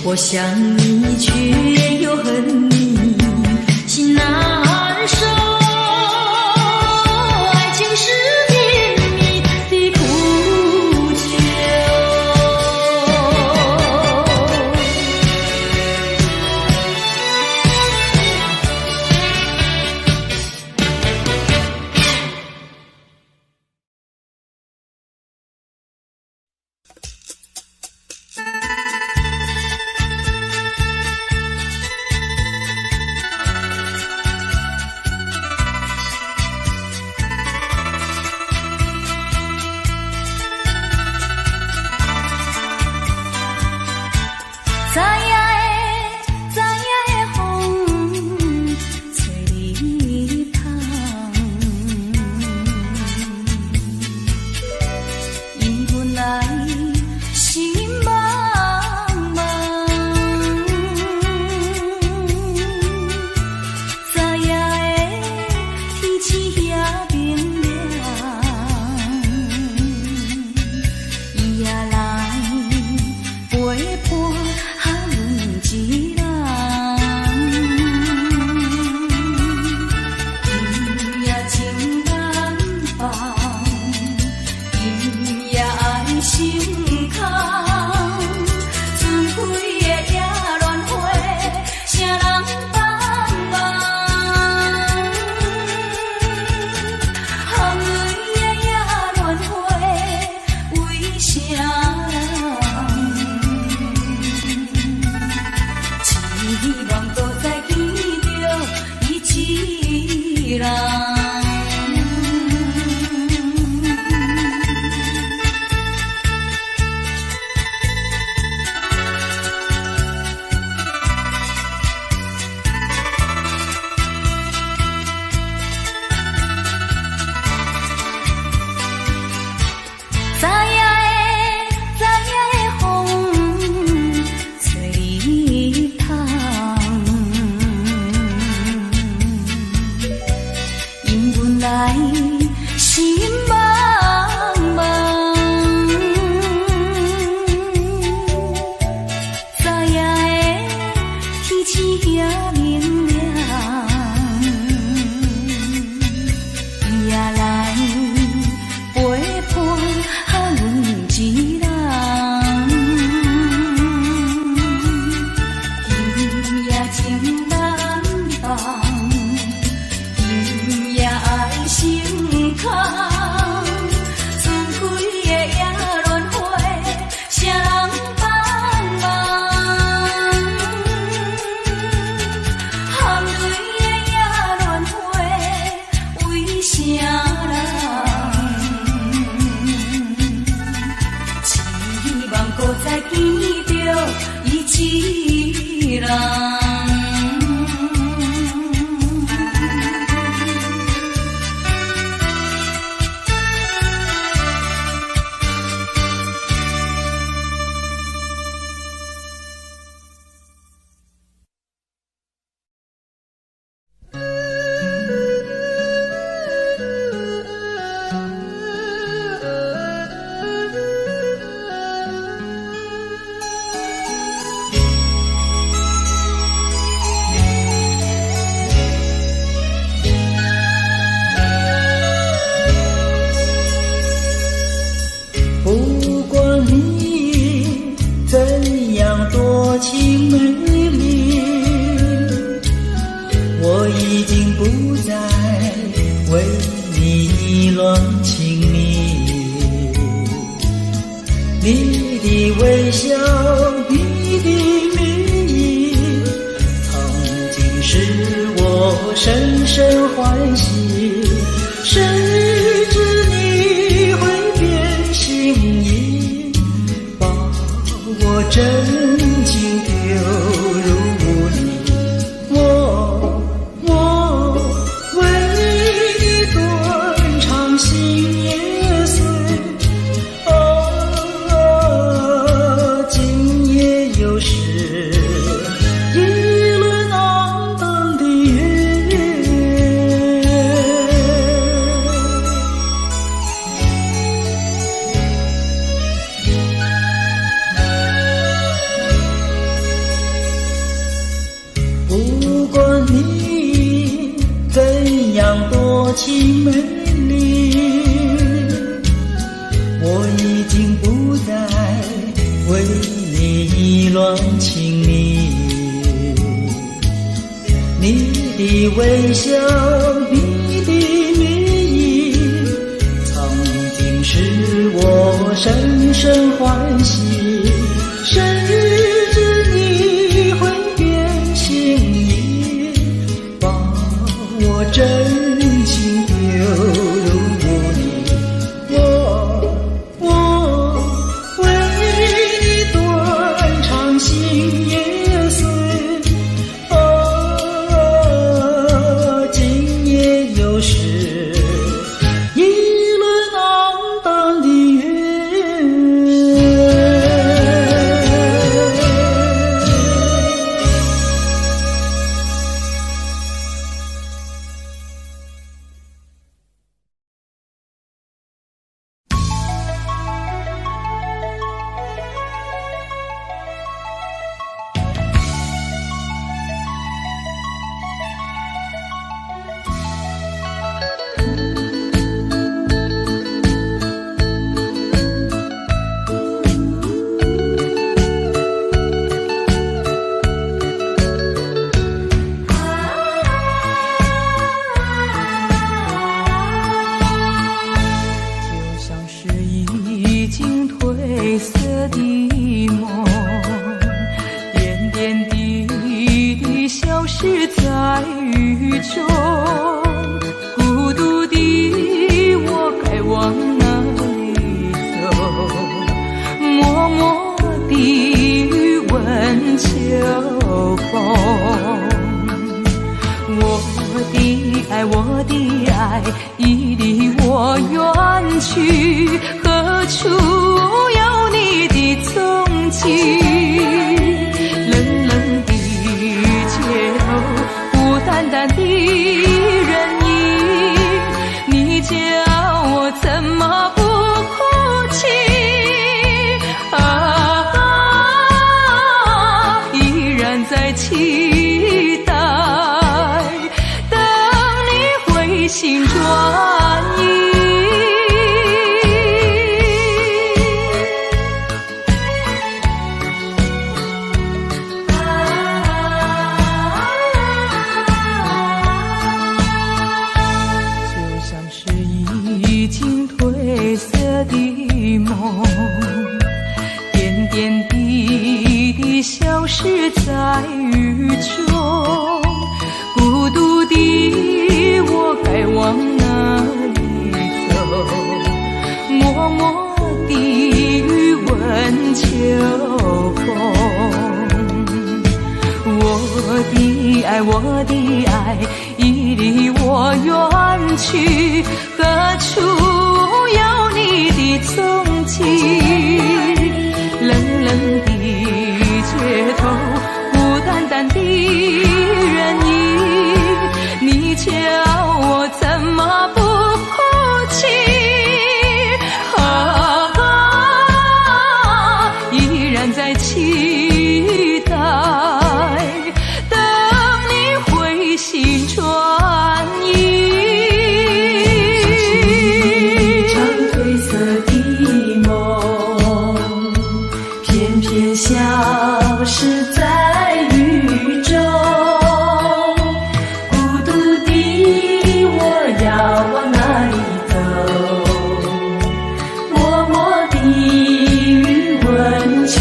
我想你却又恨你，心难受。爱情是甜蜜的苦酒。情美丽，我已经不再为你乱情迷。你的微笑，你的蜜意，曾经使我深深欢喜。谁知你会变心意，把我真情丢入污泥。我为你断肠心也碎。今夜又是一轮黯淡的月。我的爱已离我远去，何处有你的踪迹？冷冷的街头，孤单单的人影，你叫我怎么不哭泣？依然在期待，等你回心转意。就像是已经褪色的梦，点点滴滴消失在雨中，孤独的我该往哪里走？默默地问秋风，我的爱，我的爱已离我远去，何处有你的踪迹？冷冷的街头，孤单单的人影，你叫我怎么不哭泣？依然在期待，等你回心转意。一场褪色的梦，偏偏消失在雨中，孤独的我要往哪里走？默默地问秋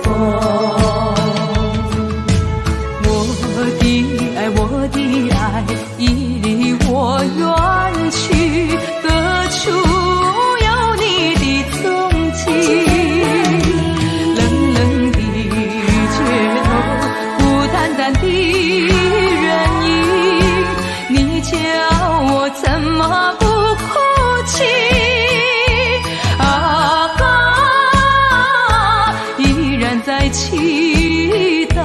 风，我的爱已离我远去，何处有你的踪迹？冷冷的街头，孤单单的人影，你叫我怎么不哭泣？依然在期待，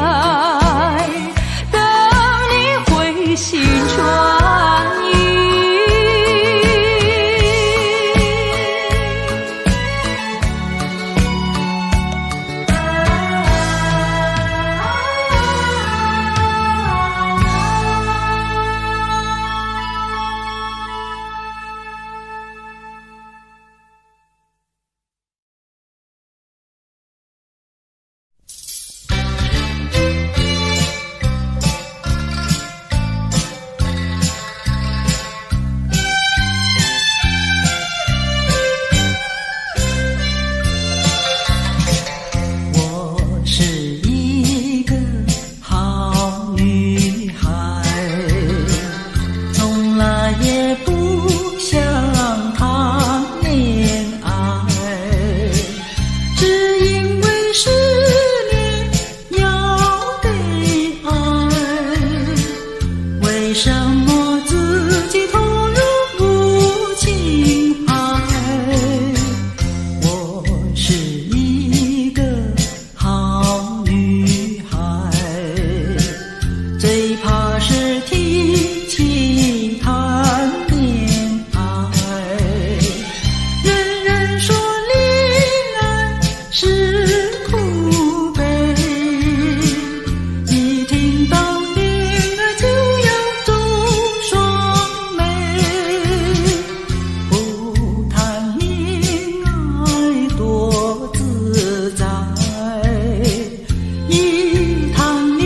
等你回心转意。什么自己投入不情海？我是一个好女孩，最怕是提起谈恋爱。人人说恋爱是苦悲，一听到恋爱就要走双眉。不谈恋爱多自在，一谈恋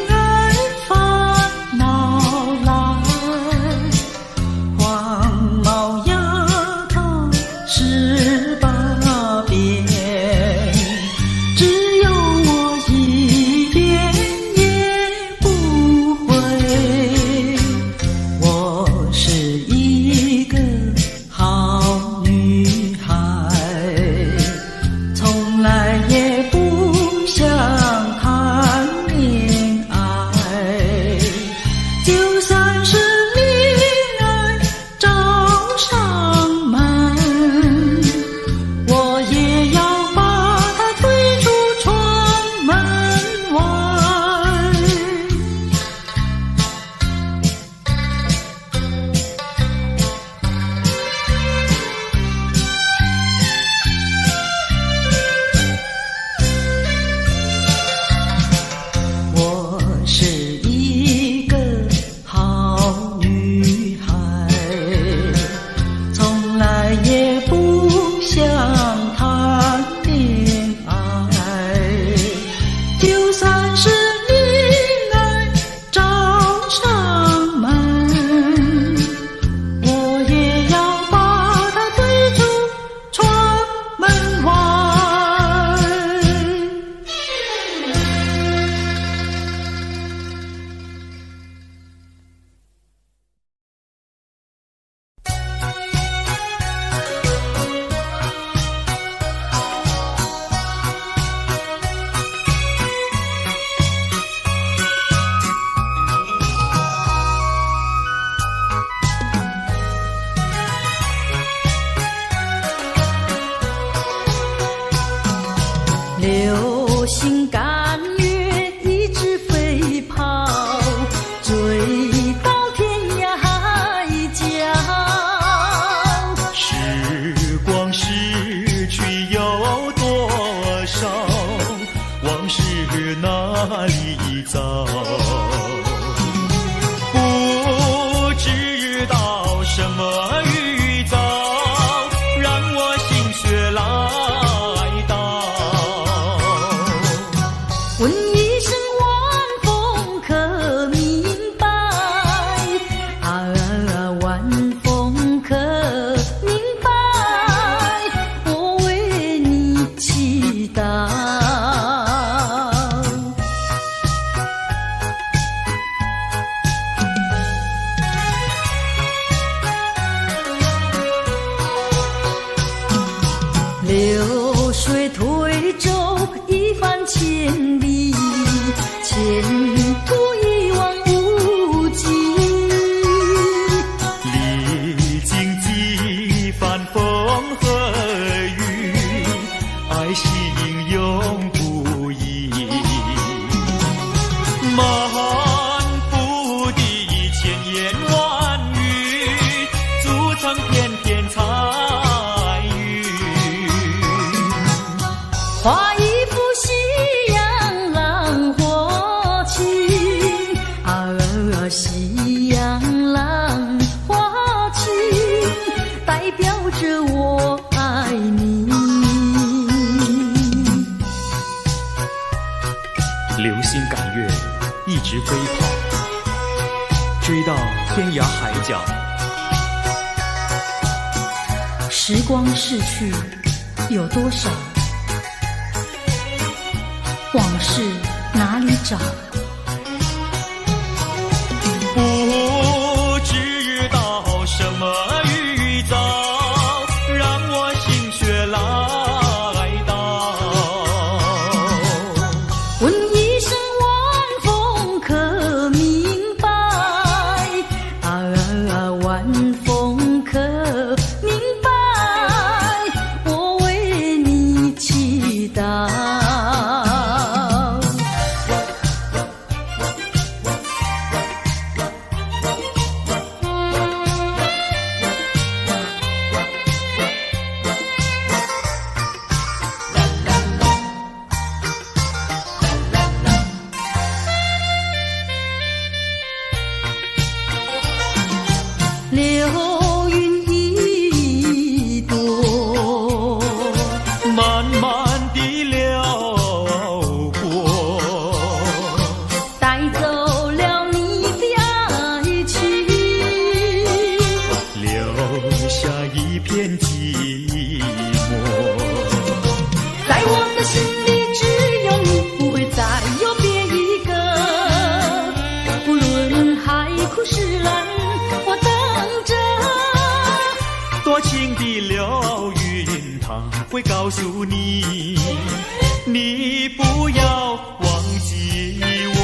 爱烦恼来。黄毛丫头十八变，只有我一点也不会。我是一个好女孩，从来也不想谈恋爱。就算是恋爱找上门，我也要把它推出窗门外。我是一个好女孩，从来也不想谈恋爱。就算是恋爱找上门，我也要把它推出窗门外。流星赶月一直飞跑，追到天涯海角。时光逝去有多少？往事哪里找？不知道什么预兆，让我心血来到。问一声晚风可明白？晚风可明白？我为你祈祷。流水推舟一番千里，前途一望无际。历经几番风和雨，爱心永不移。漫步的千言万语，组成片片彩云。画一幅夕阳浪花情，夕阳浪花情，代表着我爱你。流星赶月，一直飞跑，追到天涯海角。时光逝去有多少？往事哪里找？不知道什么预兆，让我心血来到。问一声晚风可明白？告诉你，你不要忘记我。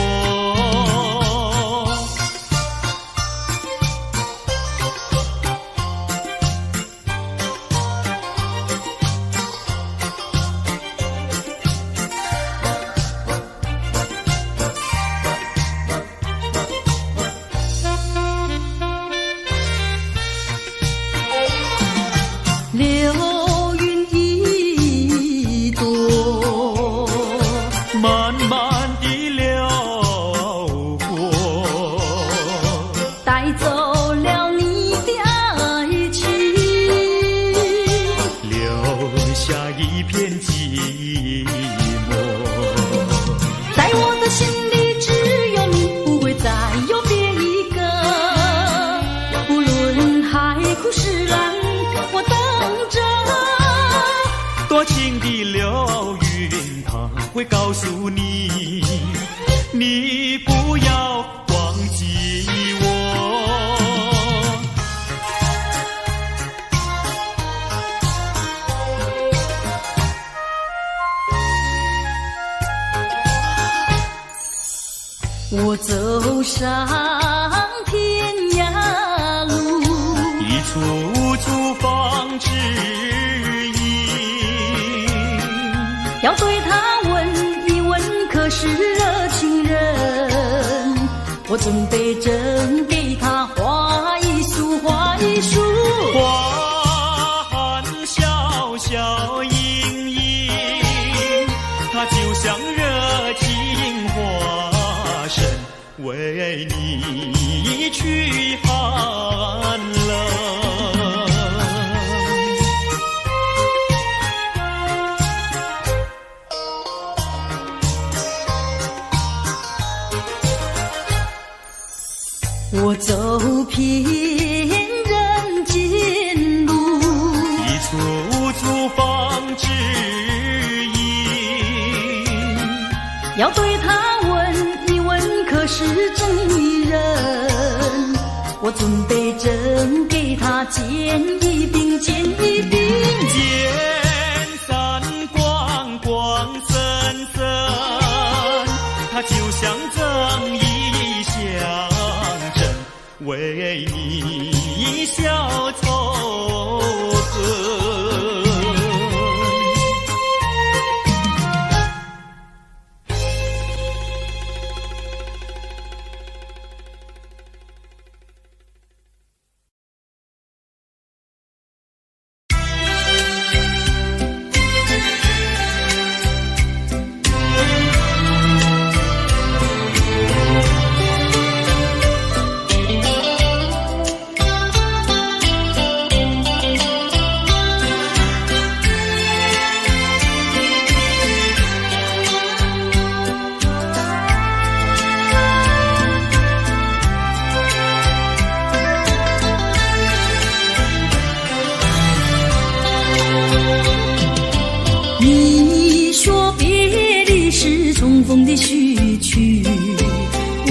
流云一朵，慢慢地流过，带走了你的爱情，留下一片寂寞。在我的心里只有你，不会再有别一个。无论海枯石烂，我等着。多情的流云，它会告诉你，你不要忘记我。我走上天涯路，一处处放指引，要对他问一问，可是热情人？我准备真给他画一束，画一束。花含笑笑盈盈，它就像热情花神，为你驱寒冷。我走遍人间路，一处处放指引，要对他问一问，可是真一人？我准备真给他见一并，见一并。见三光光森森，它就像正义象征，为你消仇恨。你说别离是重逢的序曲，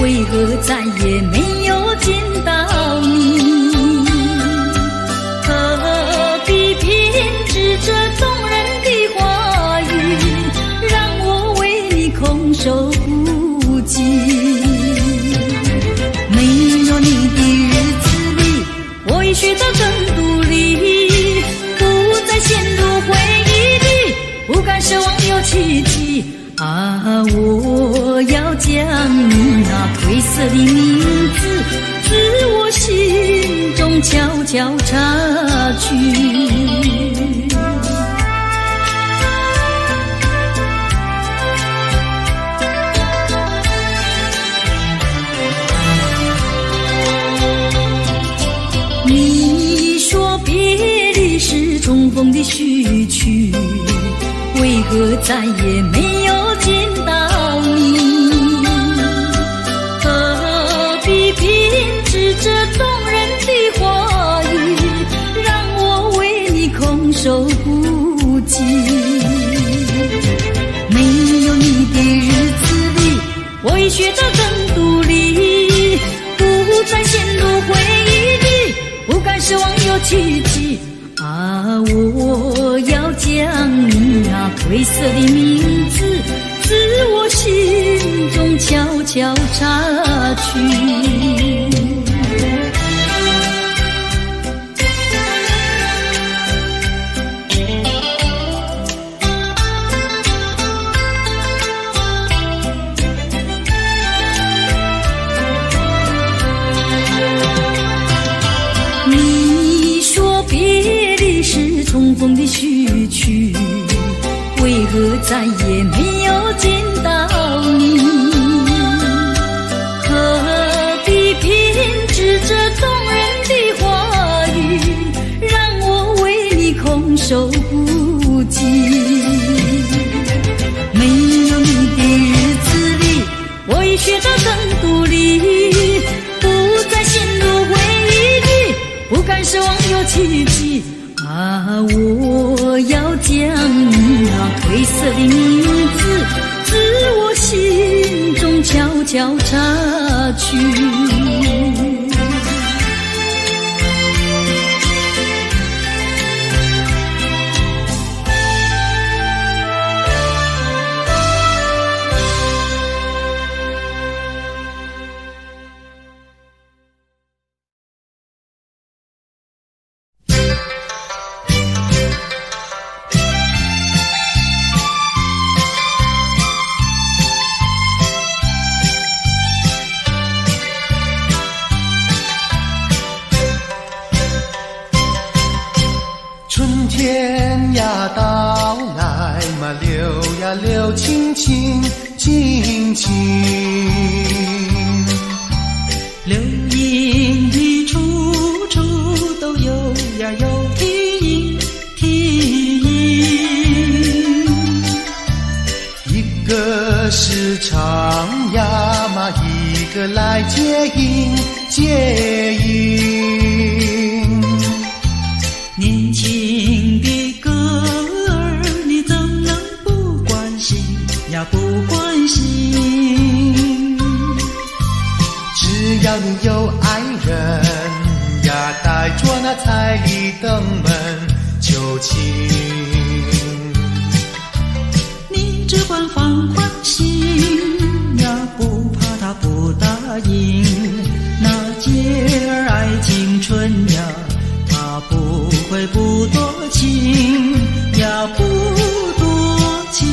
为何再也没有见到你？何必编织这动人的话语，让我为你空守孤寂？没有你的日子里，我已学得更独立，不再陷入回忆里，不敢奢望有奇迹啊！我要将你那褪色的名字，自我心中悄悄擦去。你说别离是重逢的序曲，为何再也没有见到你？何必编织这动人的话语，让我为你空守孤寂？没有你的日子里，我已学得更独立，不再陷入回忆里，不敢奢望有奇迹啊！我要将将你那灰色的名字自我心中悄悄擦去。你说别离是重逢的序曲，为何再也没有见到你？何必偏执这动人的话语，让我为你空守不及。没有你的日子里，我已学得更独立，不再陷入回忆里，不敢奢望有奇迹。啊，我要将你那褪色的名字自我心中悄悄擦去。春天呀到来嘛，流呀流，清清静静。流萤的处处都有呀有啼音，一个是唱呀嘛，一个来接应接应。年轻的歌儿，你怎能不关心呀不关心？只要你有爱人呀，带着那彩礼登门求亲。你只管放宽心呀，不怕他不答应。那姐儿爱青春呀，他不会不多情呀，不多情。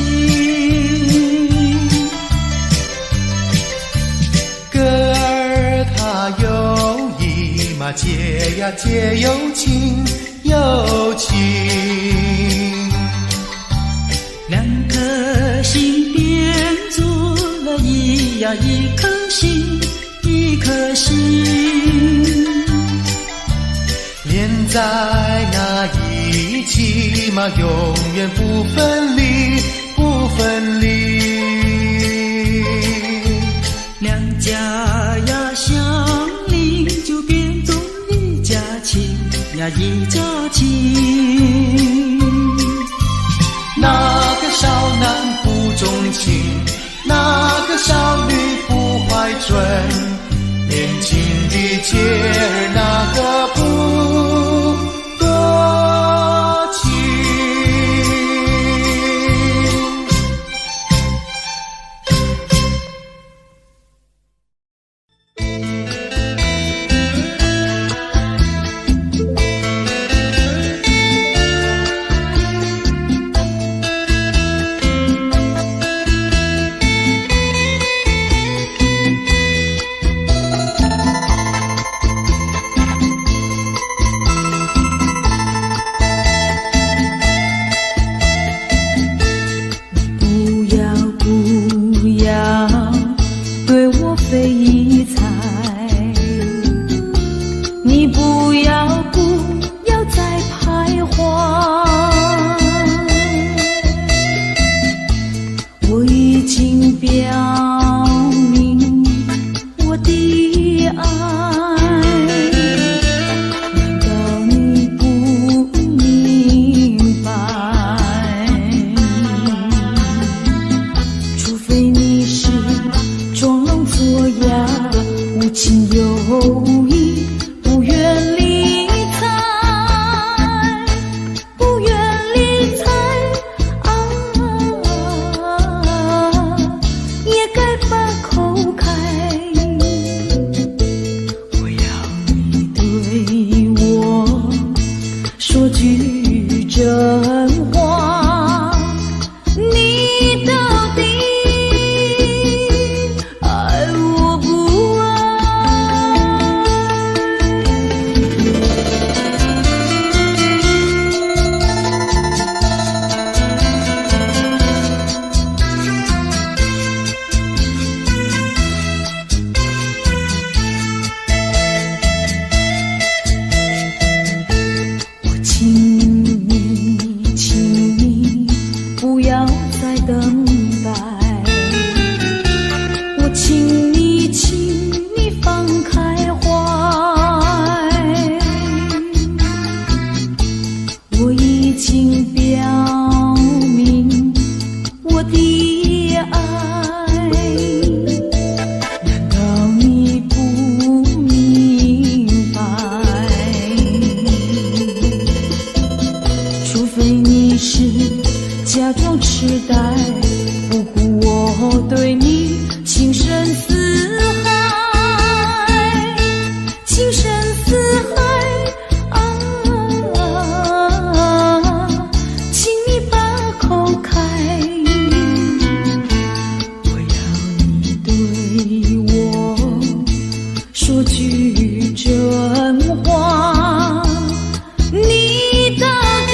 歌儿它有意嘛，结呀结有情有情。两颗心变作了一颗心，一颗心。连在那一起嘛，永远不分离，不分离。两家呀相邻，就变作一家亲呀，一家亲。那个少男不钟情，那个少女不怀春，年轻的姐儿那个不多情。把口开，我要你对我说句真话，你到底爱我不爱？请你不要再等待，我请你放开怀，我已经表明我的爱，难道你不明白？除非你是假装痴呆，不顾我对你情深似海，情深似海啊！请你把口开，我要你对我说句真话，你到底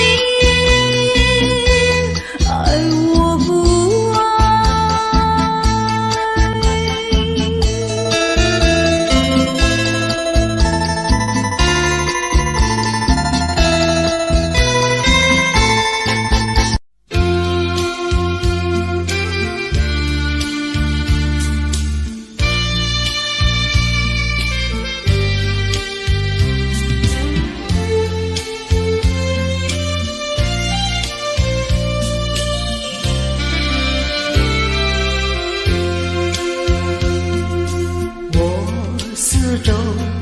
爱我不爱？我四周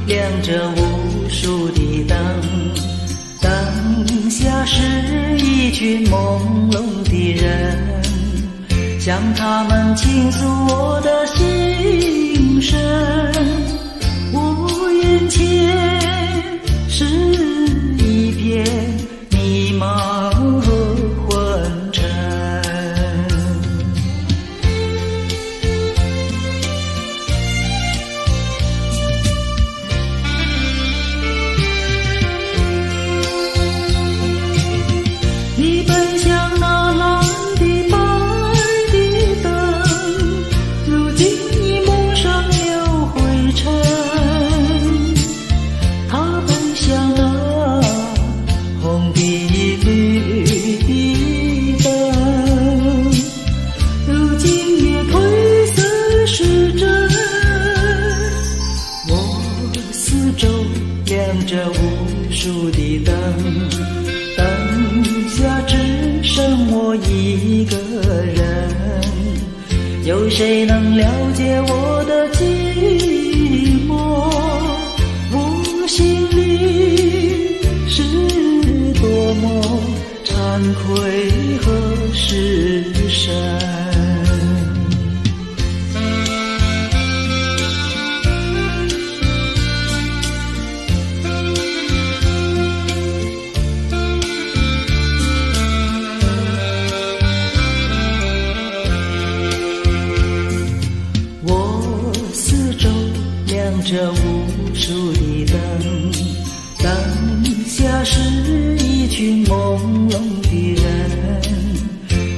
亮着无数的灯，灯下是一群朦胧的人，向他们倾诉我的心声。我眼前是一片迷茫和昏沉，你奔向那蓝的白的灯，如今已蒙上了灰尘。他奔向那红的绿的灯，如今也褪色失真。我四周亮着无数的灯，灯下只剩我一个人，有谁能了解我的寂寞？我心里是多么惭愧和失神。我四周亮着无数的灯，灯下是一群朦胧的人，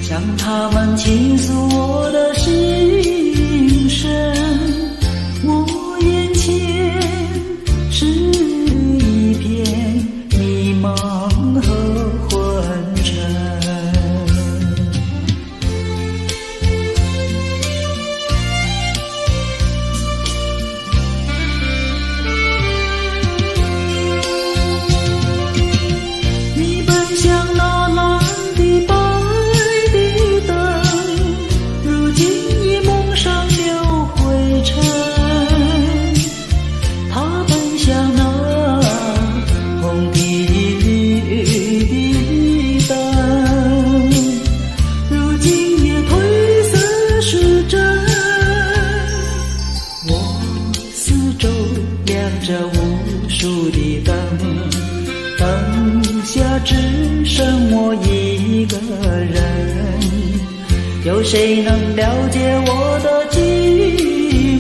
向他们倾诉我的心声。我眼前是一片迷茫和昏沉。你奔向那蓝的白的灯，如今有谁能了解我的寂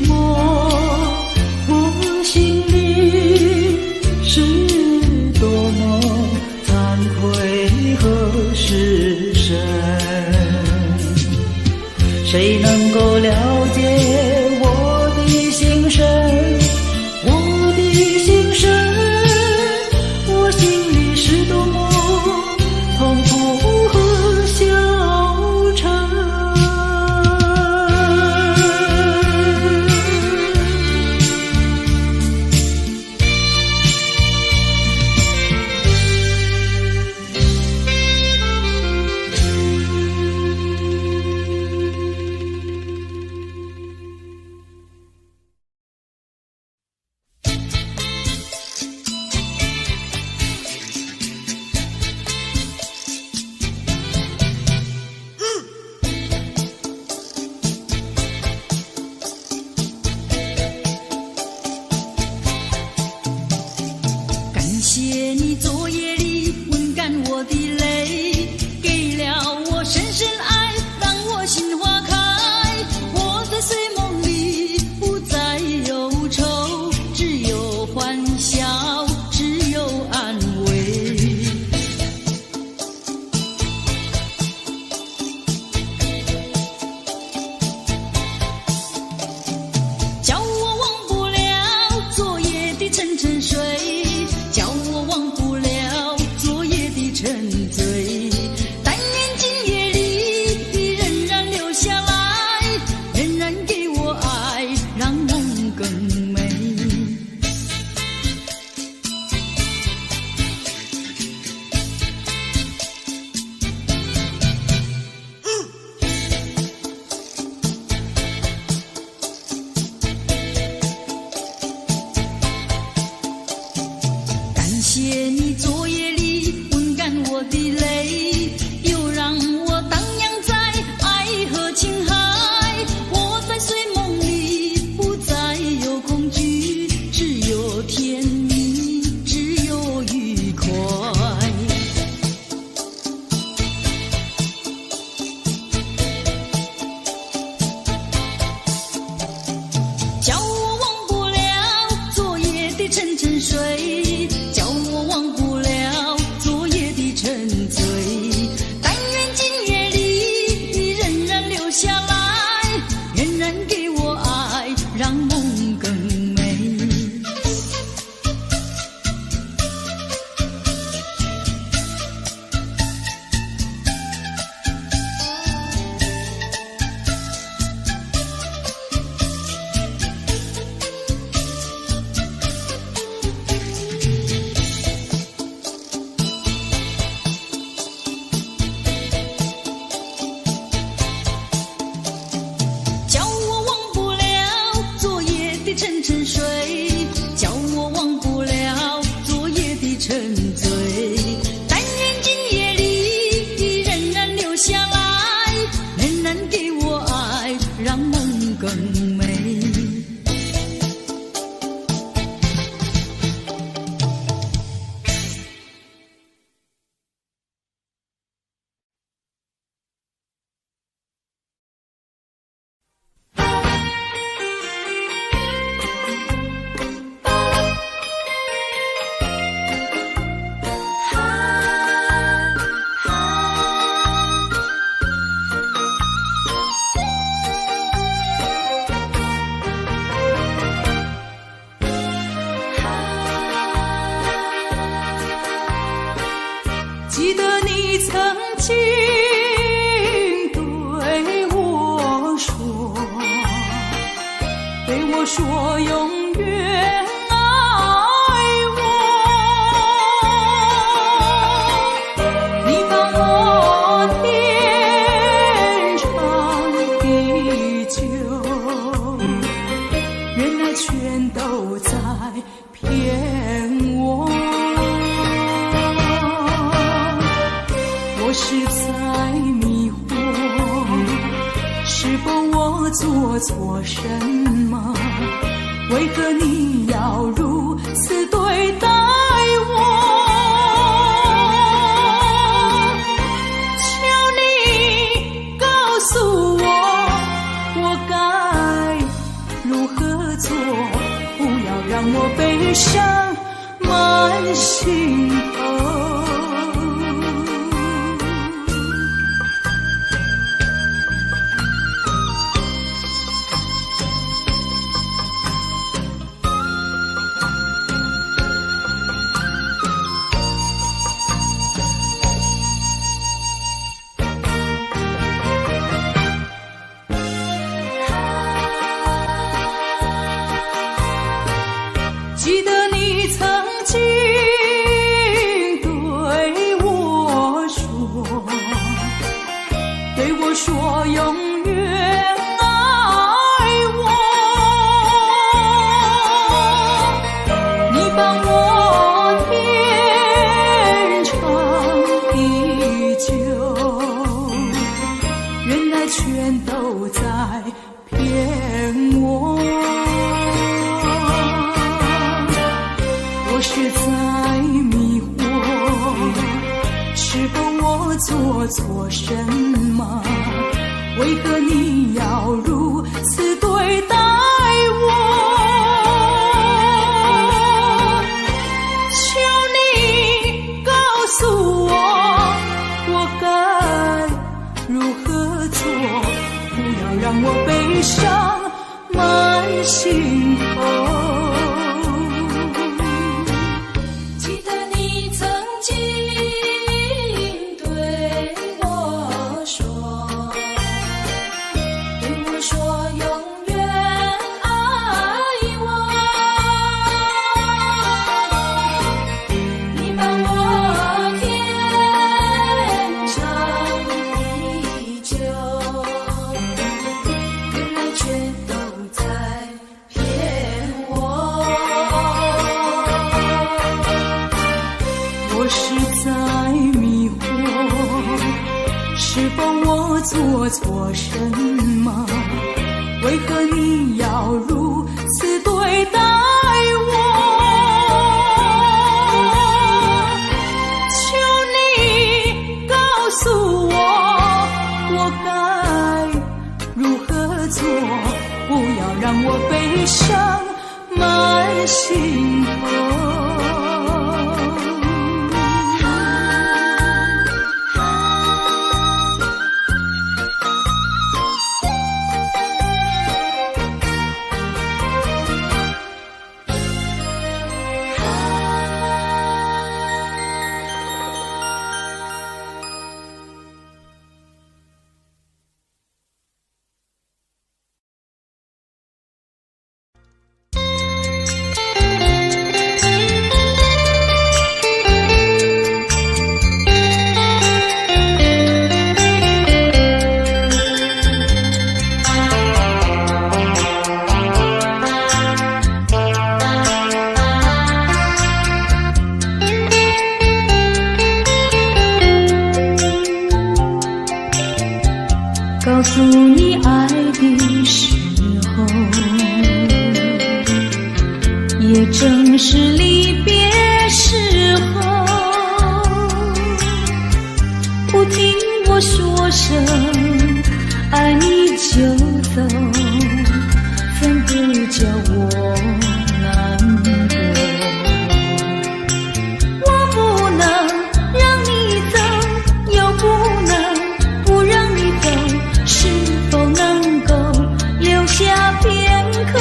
寞？我心里是多么惭愧和失神，谁能够了解我的心声？我的心声，我心里是多么痛苦和消沉。记得你曾经对我说永远爱我，你把我天长地久，原来全都在骗我。我是在迷惑，是否我做错什么？为何你要如此对待我？求你告诉让我悲伤满心头。记得你曾经对我说永远爱我，你帮我天长地久，原来全都在骗我。我是在迷惑，是否我做错什么？为何你要如此对待我？求你告诉我，我该如何做？不要让我悲伤满心头。我是在迷惑，是否我做错什么？为何你要如此对待我？求你告诉我，我该如何做？不要让我悲伤满心头。告诉你爱的时候，也正是离别时候。不听我说声爱你就走，怎不叫我难过？我不能让你走，又不能不让你走。是否能够留下片刻，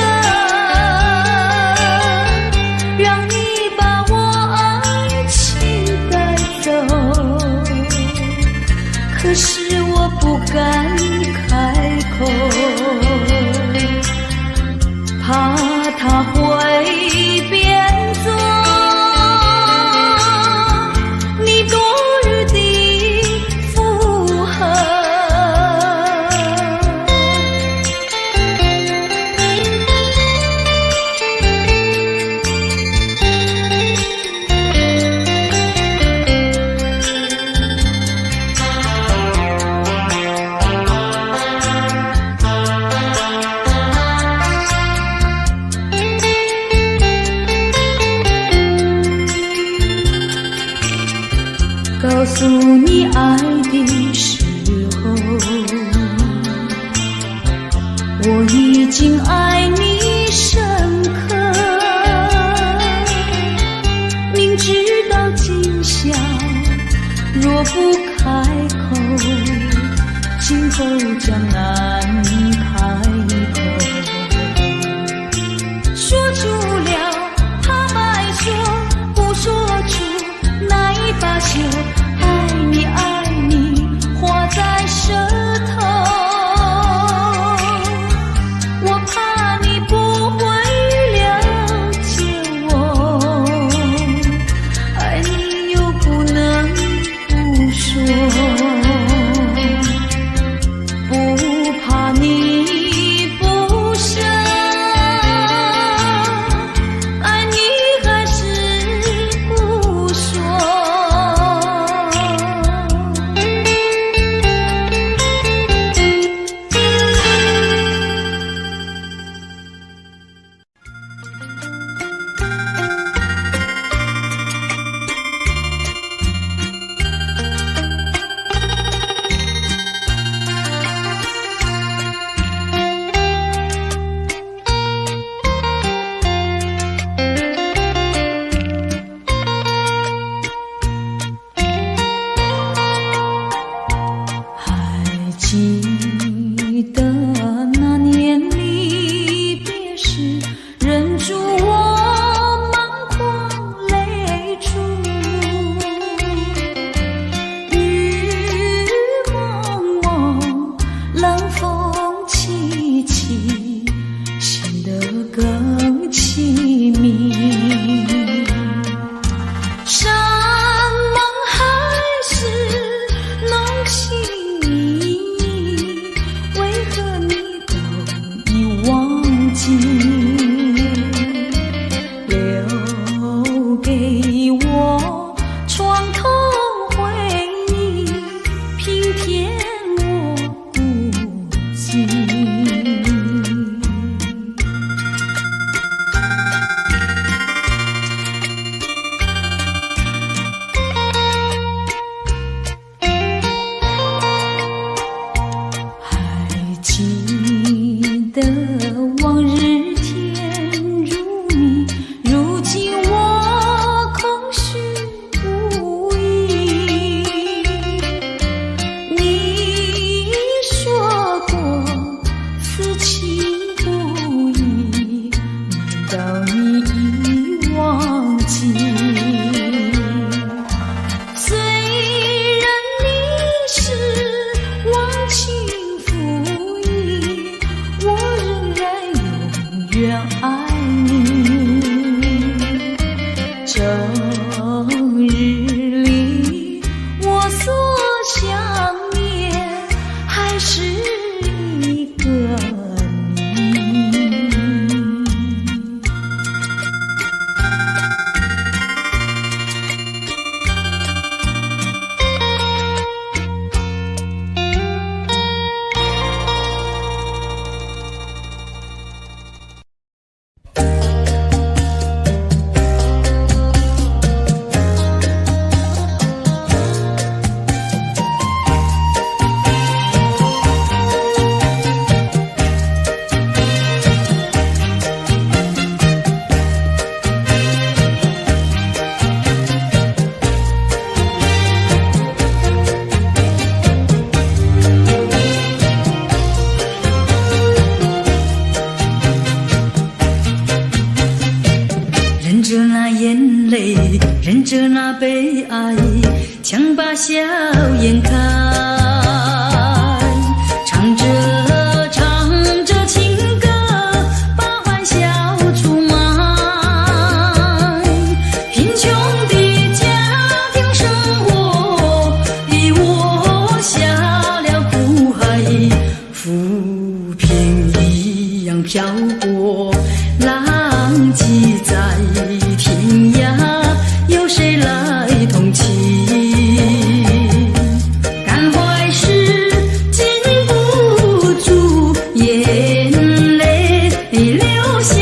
让你把我爱情带走？可是我不敢开口，怕他会变作你多余的附和。告诉你爱的时候，我已经爱你深刻。愿爱你。整日里我所想念还是一个你。忍着那眼泪，忍着那悲哀，强把笑颜开，唱着情歌，把欢笑出卖。贫穷的家庭生活逼我下了苦海，浮萍一样飘过，浪迹在天涯，有谁来同情？感怀时禁不住眼泪流下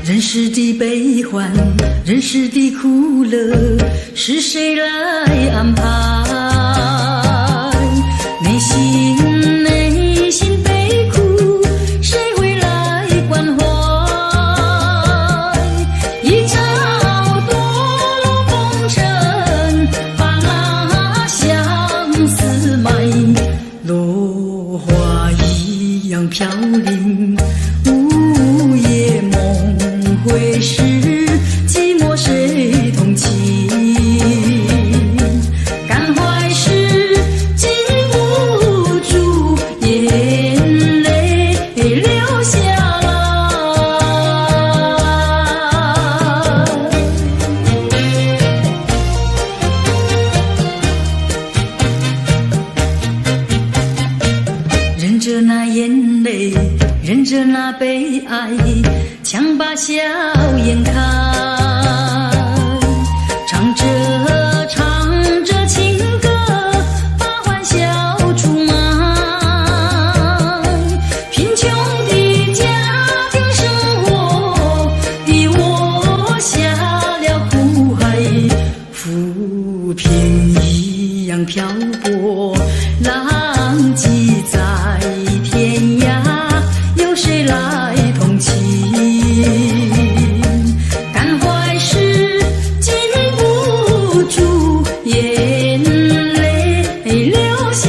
人世的悲欢，人世的苦乐，是谁来安排？内心悲苦，谁会来关怀？一朝堕落风尘，把那相思埋，落花一样飘零，午夜梦回时，寂寞谁同情？感怀时禁不住眼泪流下来。忍着那眼泪，忍着那悲哀，强把笑颜开，唱着情歌，把欢笑出卖。贫穷的家庭生活逼我下了苦海，浮萍一样漂泊，浪迹在天涯，有谁来同情？感怀时禁不住眼泪流下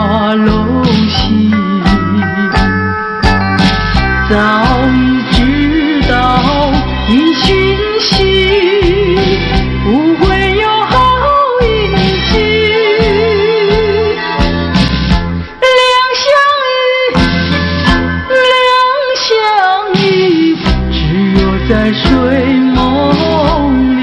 花楼西，早已知道你讯息不会有好运气。两相依，只有在睡梦里。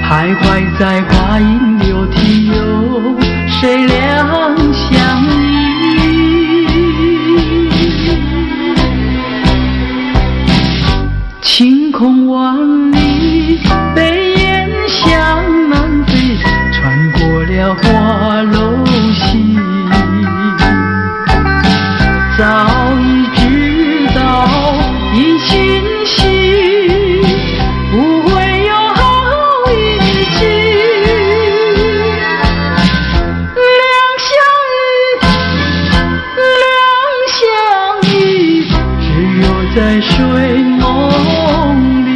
徘徊在花影柳堤，有谁两相依？晴空万里，北雁向南飞，穿过了花楼西。早已知道一讯息不会有好运气。两相依，只有在睡梦里。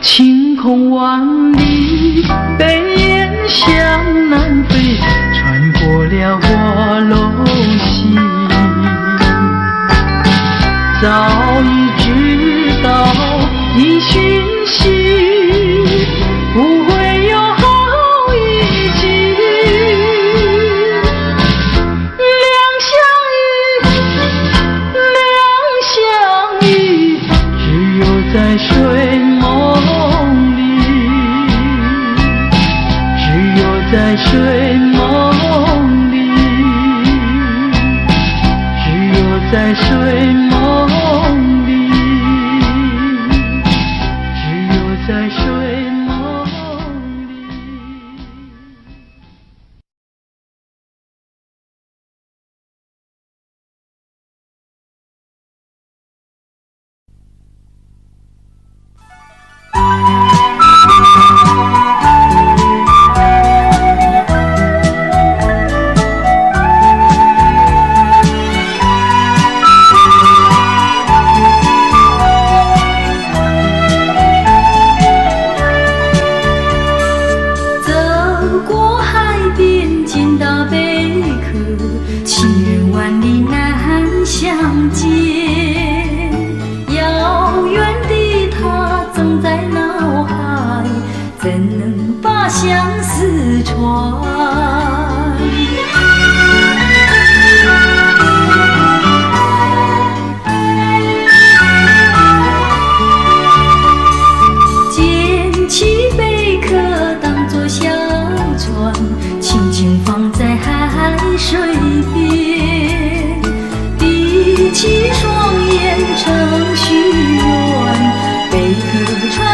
晴空万里，北雁向南飞，穿过了花楼西。早已知道一讯息不会有好运气。两相依，只有在睡梦里，只有在睡梦里，只有在睡梦里，只有在睡梦里。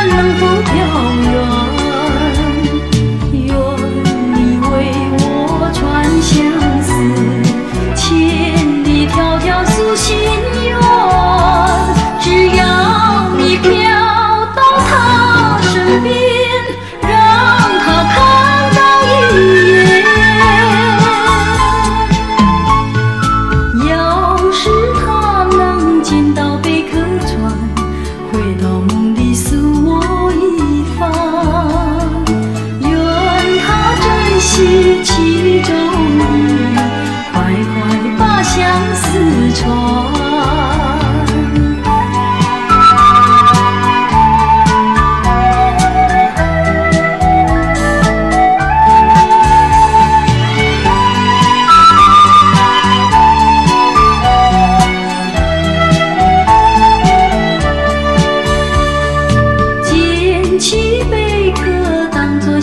能否飘远？愿你为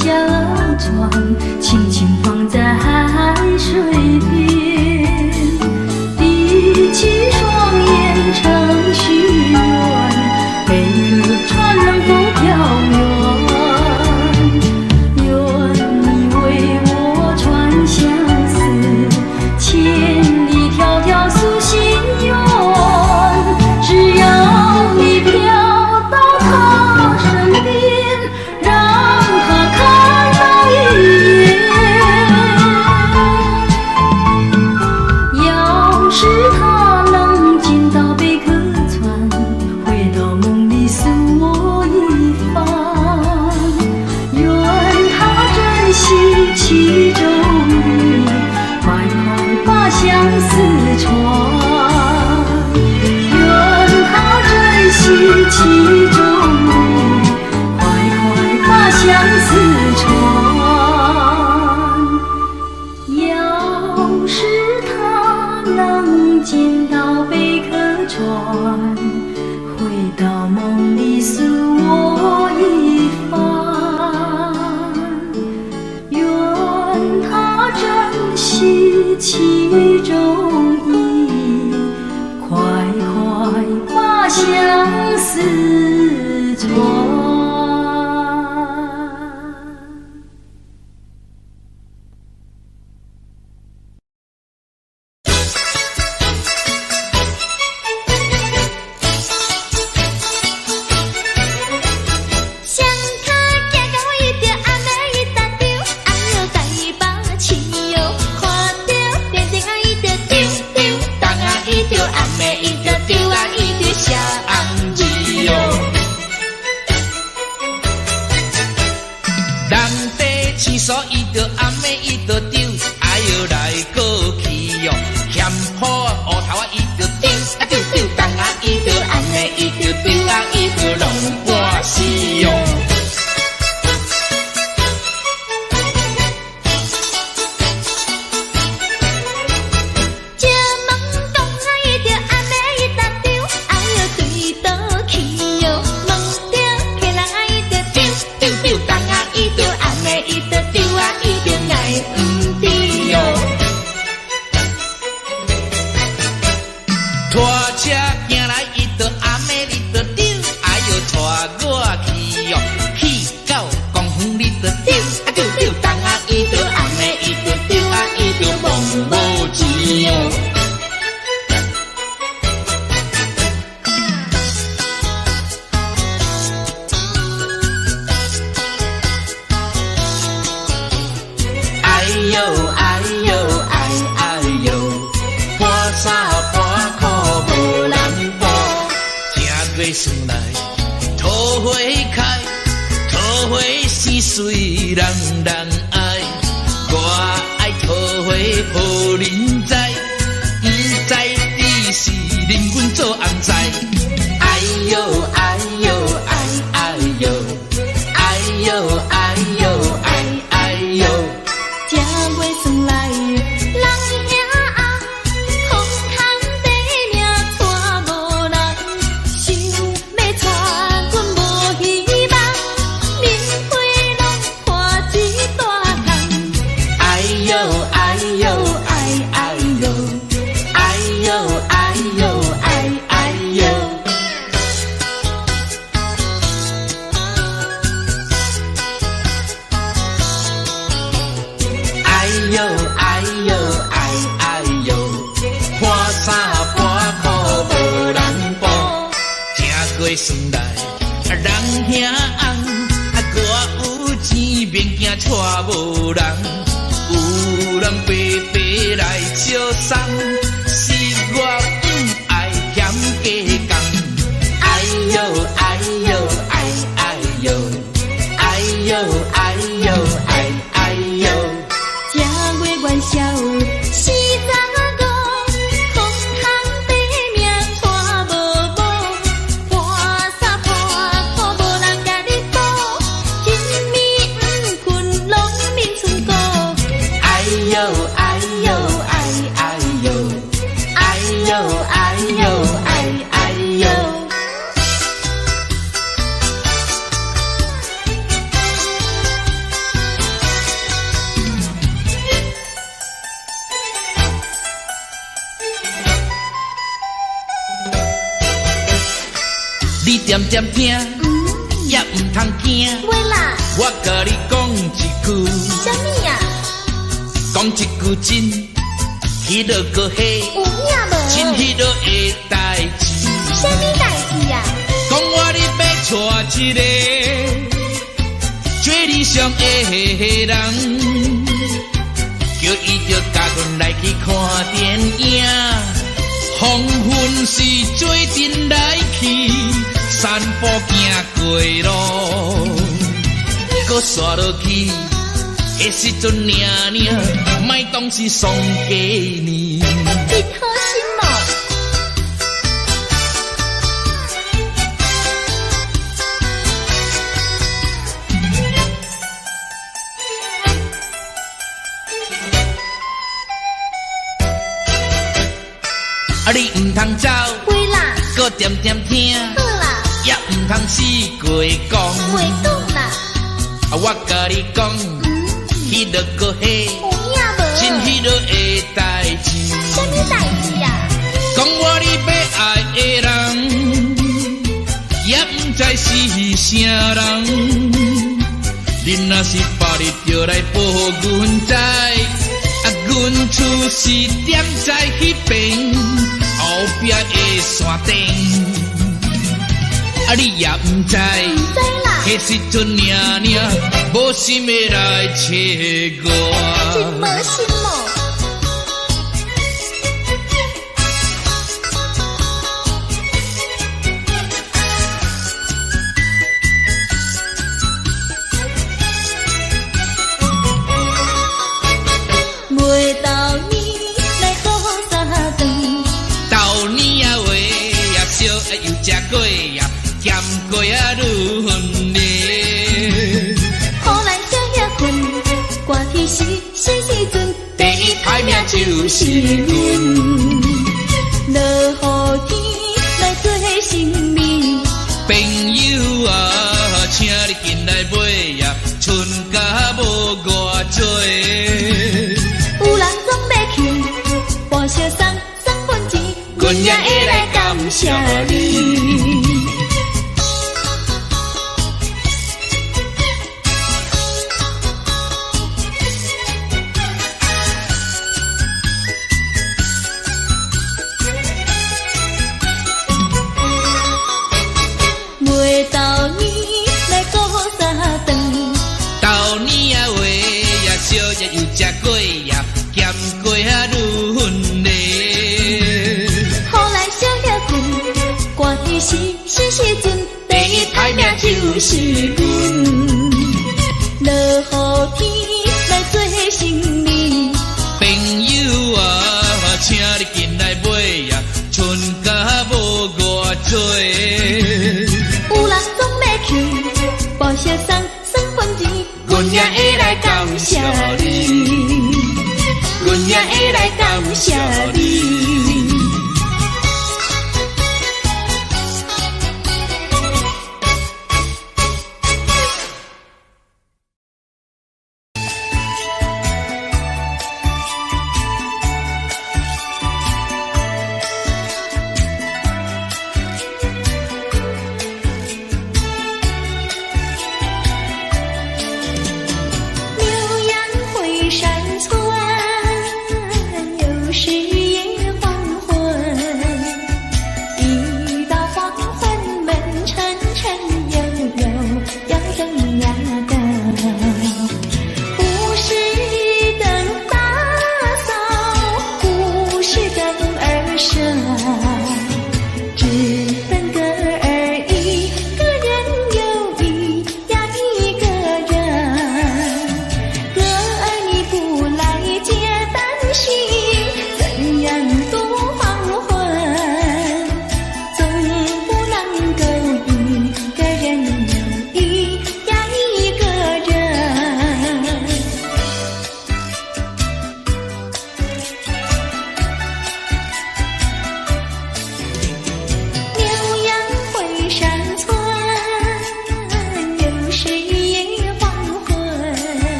小船，轻轻放在海水边，闭起双眼成许愿，每个船能否飘远？愿你为我传相思，千里迢迢诉心愿。只要你飘到他身边，让他看到一眼。要是他能见到贝壳船，回到梦里诉我一番。愿他珍惜其中意，快快把相思传。其中意，快快把相思传。要是他能见到贝壳船，回到梦里诉我一番。愿他珍惜其中意，快快把相思传。点点听，也唔通惊。喂啦，我甲你讲一句，什么呀？讲一句真，迄落个嘿，有影无？真迄落的代志。什么代志呀？讲我你要娶一个最理想的人，叫伊着甲阮来去看电影。黄昏时做阵来去散步行过路，搁刷落去的时阵领领，莫当是送给你。你好心哦。啊，你唔通走，会啦，搁点点听，好啦，也唔通死过讲。会讲啦，啊，我甲你讲，迄落个嘿，有影无？真迄落的代志。什么代志呀？讲我你要爱的人，也唔知是啥人。你若是别日就来报阮知，啊，阮厝是点在迄边后壁的山顶。啊，你也唔知，知啦，迄时阵领领，无心要来找我。真无心哦。袂到年来好三顿，到年啊话也烧又食过呀，咸过啊轮咧。好咱少夜困，寒天时阵，第一排名就是阮。落雨天来做生命，朋友啊，请你进来买呀，剩甲无偌多。有人总要去，半小送份钱，阮也会来感谢你。袂到年来过三顿，到年啊话也烧也又食过呀，咸过啊轮咧。好咱少夜困，寒天时阵，第一排名就是阮。落雨天来做生命，朋友啊，请你进来买呀，剩甲无偌多。有人总要去，半小送份钱，阮也会来感谢你，阮也会来感谢你。牛羊回山川，有时也黄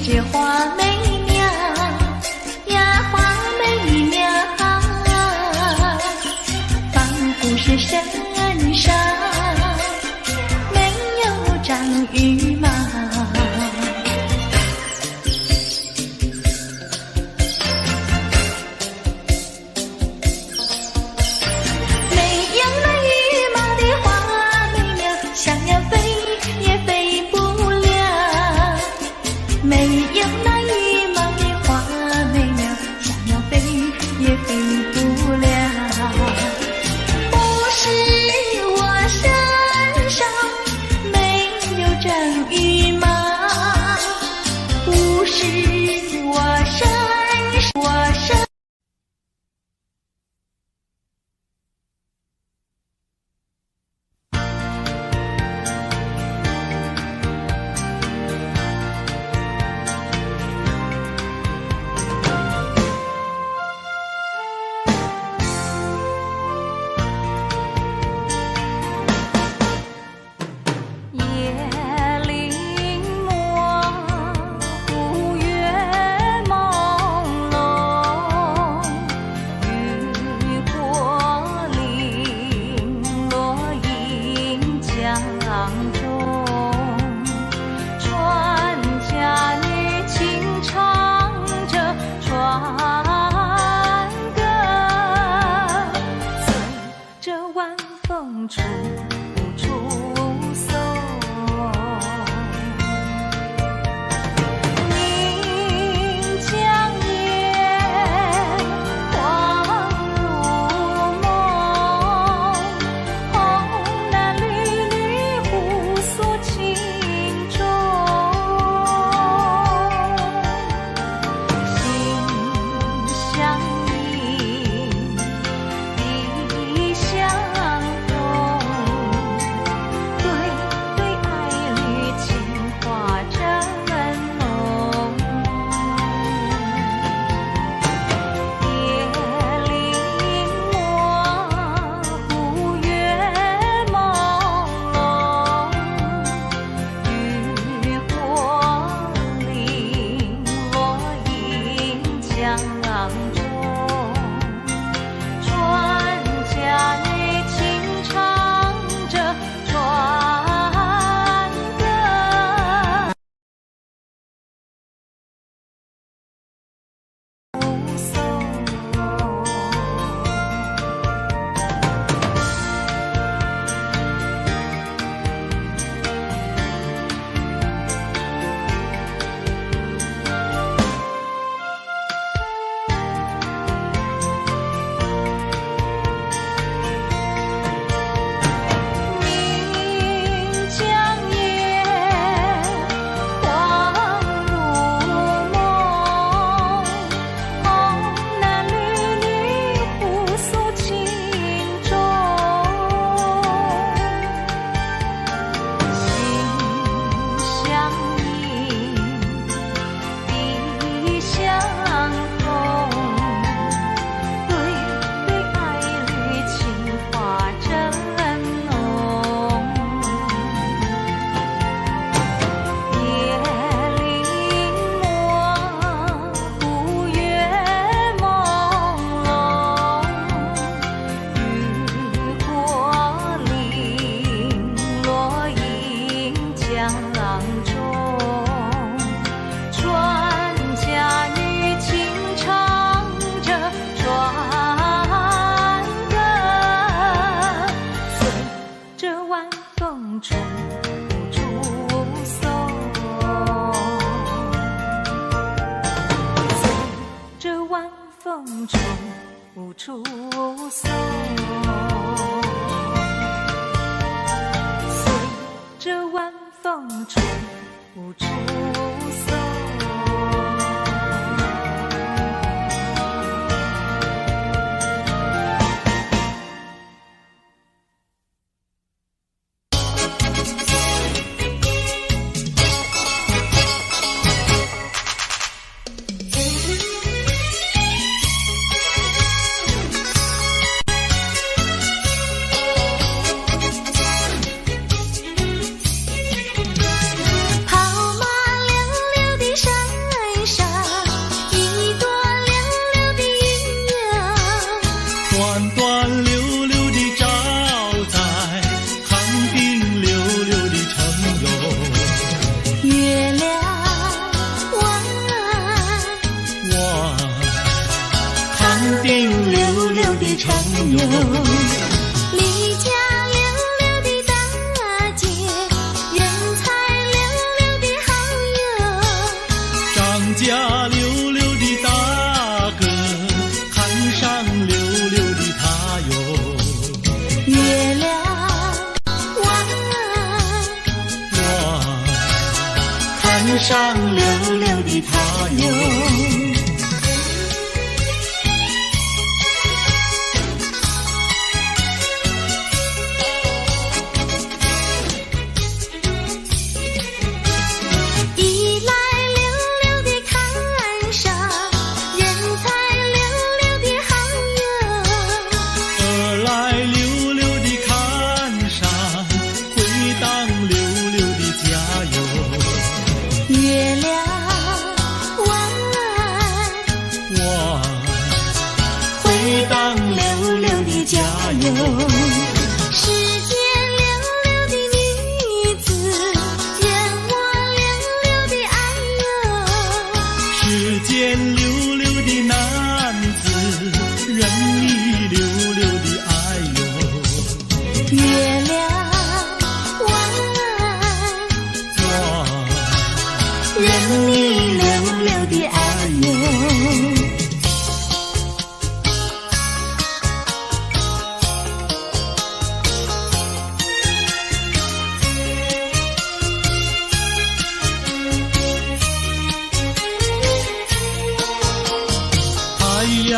这花美名呀，花美名，仿佛是身上没有长羽毛。出搜，随着晚风吹不出搜。跑马哟，离家溜溜的大姐，人才溜溜的好友，张家溜溜的大哥，看上溜溜的他哟。月亮弯，看上溜溜的他哟。一来溜溜的看上，人才溜溜的好友，二来溜溜的看上，回荡溜溜的家哟。月亮弯，回荡溜溜的家哟。世间溜溜的女子，任我溜溜的爱哟。世间溜溜的男子，任你溜溜的爱哟。月亮弯，任你溜溜的爱哟。太阳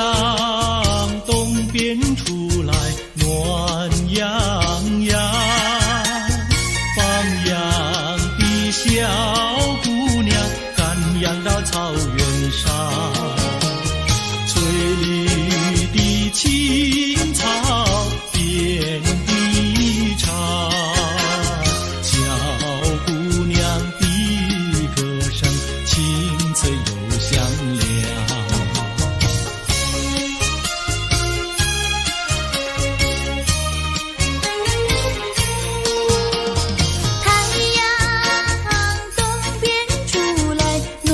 东边出来暖洋洋，放羊的小姑娘赶羊到草原上，翠绿的青草遍地长，小姑娘的歌声清脆又响亮。太阳东边出来暖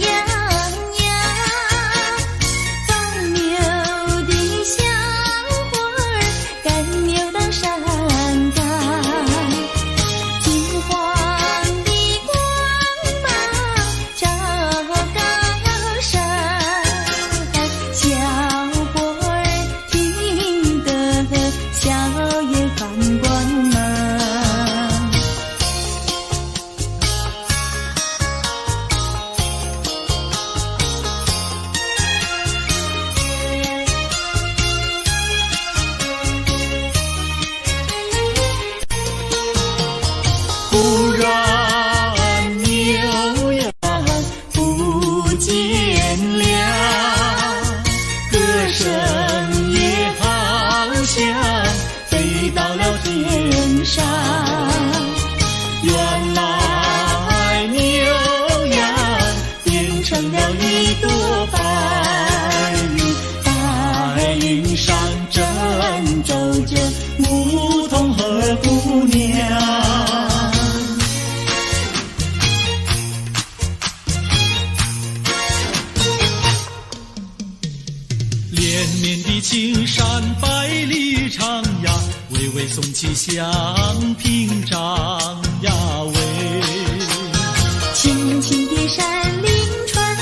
洋洋，放牛的小伙儿赶牛到山岗，金黄的光芒照高山，小伙儿听得笑颜放光芒。忽然牛羊不见了，歌声也好像飞到了天上。原来牛羊变成了一朵白云，白云上正走着牧童和姑娘。连绵的青山百里长呀，巍巍耸起像屏障呀喂。青青的山林穿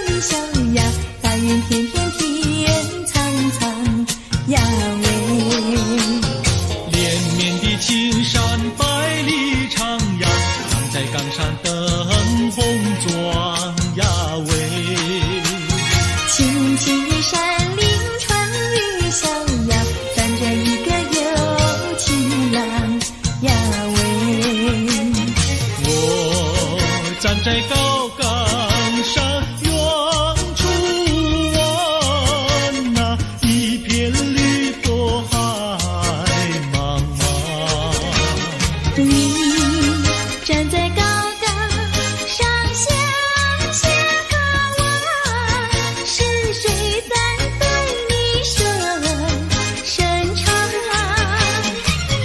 云霄呀，大云片片天苍苍呀喂。连绵的青山百里长呀，扛在岗上灯红妆呀喂。青青的山林穿云霄呀，站着一个有情郎呀喂。我站在高岗上，远处望那一片绿波海茫茫。你站在高岗上向下看望，是谁在对你伸长？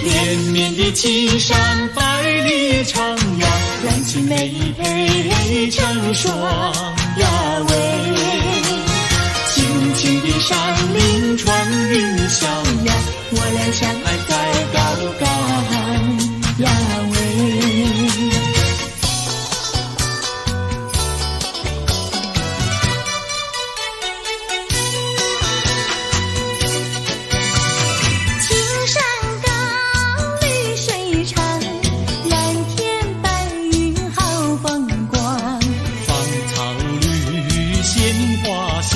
连绵的青山百里长呀，蓝青梅配成双呀喂。轻轻地山林川云逍遥，我俩相爱在高岗呀喂。青山高，绿水长，蓝天白云好风光。芳草绿，鲜花香，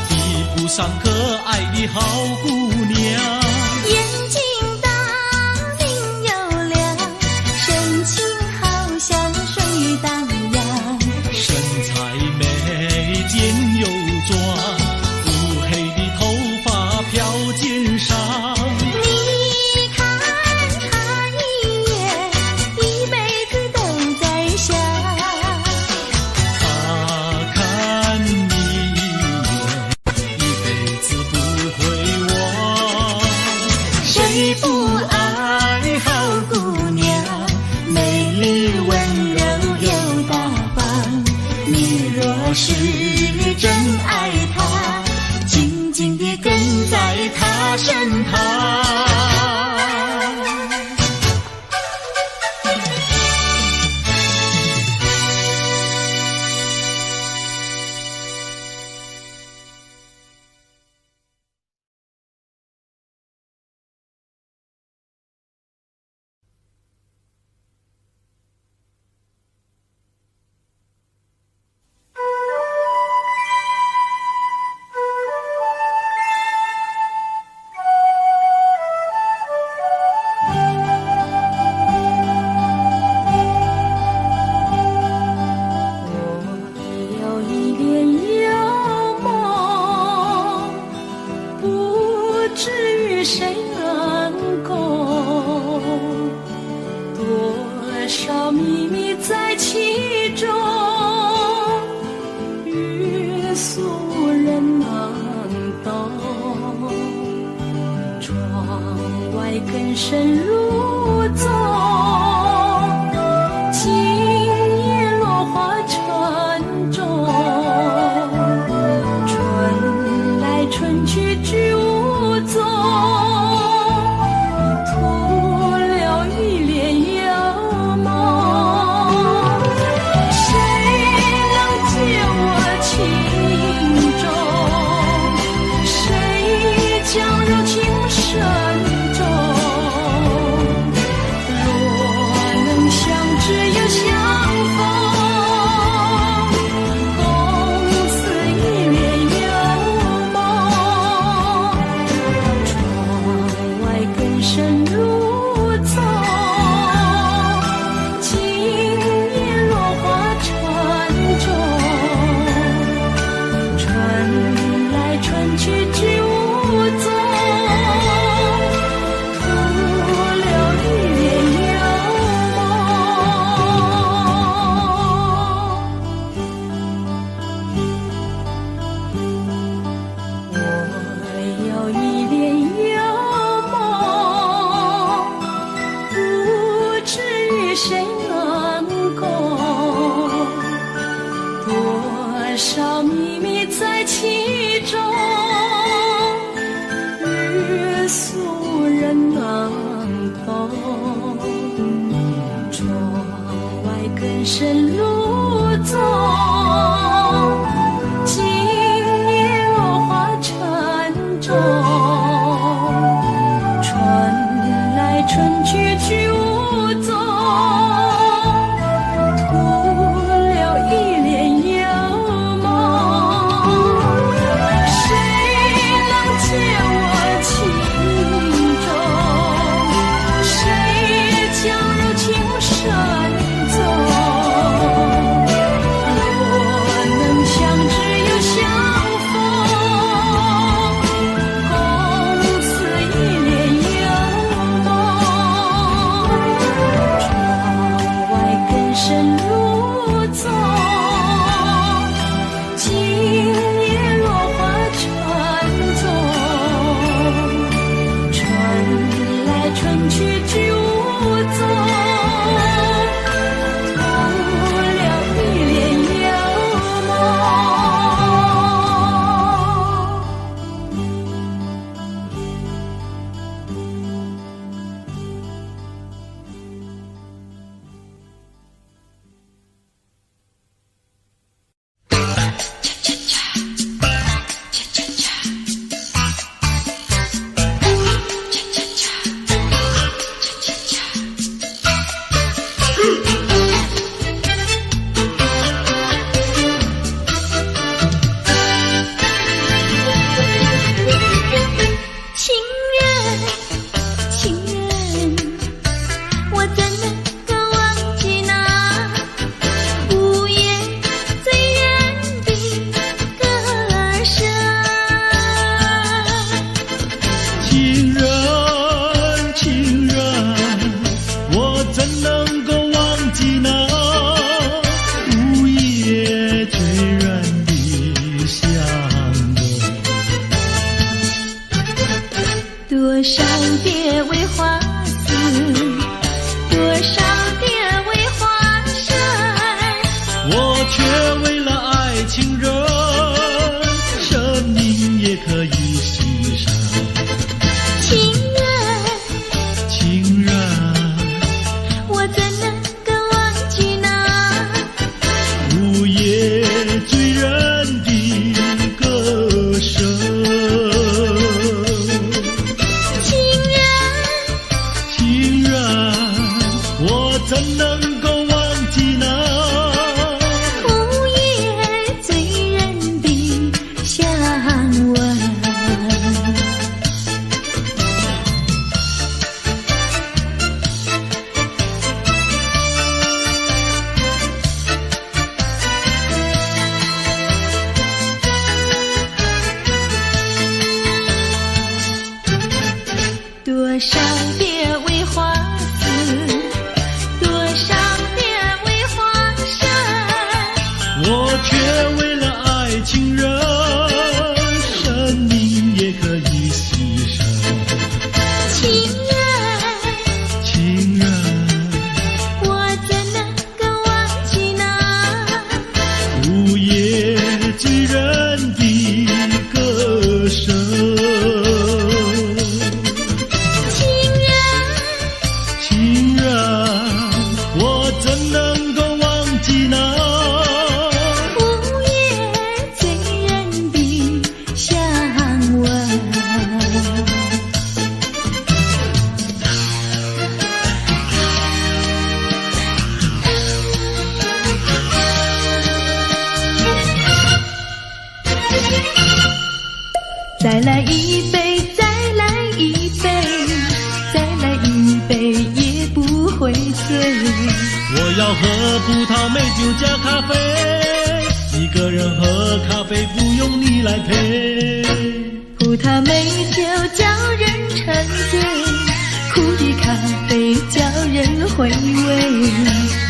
地铺上可爱的好姑娘。眼睛大，明又亮，神情好像水荡漾。身材美，肩又壮，乌黑的头发飘肩上。你看他一眼，一辈子都在想。他看你一眼，一辈子不会忘。谁不爱好姑娘？美丽温柔又大方。你若是真爱她，紧紧地跟在她身旁。更深入宗，今夜落花沉重，春来春去居无踪，徒留一帘幽梦。谁能解我情衷？谁将柔情深？只有相逢，共此一帘幽梦。窗外更深入宗，今夜落花沉重，春来春去居无踪。少秘密在其中，欲诉人难懂。窗外更深入宗，今夜落花沉重，春来春去居无踪。深踪，若却为了爱情人，生命也可以牺牲。情人，情人，我怎能够忘记那午夜醉人的歌声？情人，情人，我怎能够忘记那午夜醉人的香吻？多少遍为花死，多少遍为花生，我却为了爱情人，生命也可以牺牲。情人，情人，我怎能够忘记那午夜醉人的歌声。情人，我怎能够忘记那午夜醉人的香吻？再来一杯，再来一杯，再来一杯也不会醉。我要喝葡萄美酒加咖啡，一个人喝咖啡不用你来陪。葡萄美酒叫人沉醉，苦的咖啡叫人回味。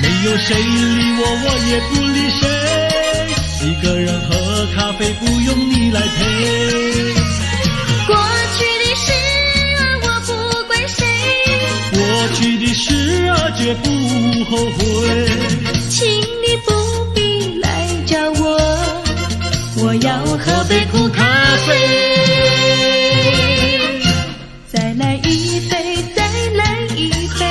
没有谁理我，我也不理谁，一个人喝咖啡不用你来陪。过去的事啊，我不怪谁，过去的事啊，绝不后悔。请你不必来找我要喝杯苦咖啡。再来一杯，再来一杯，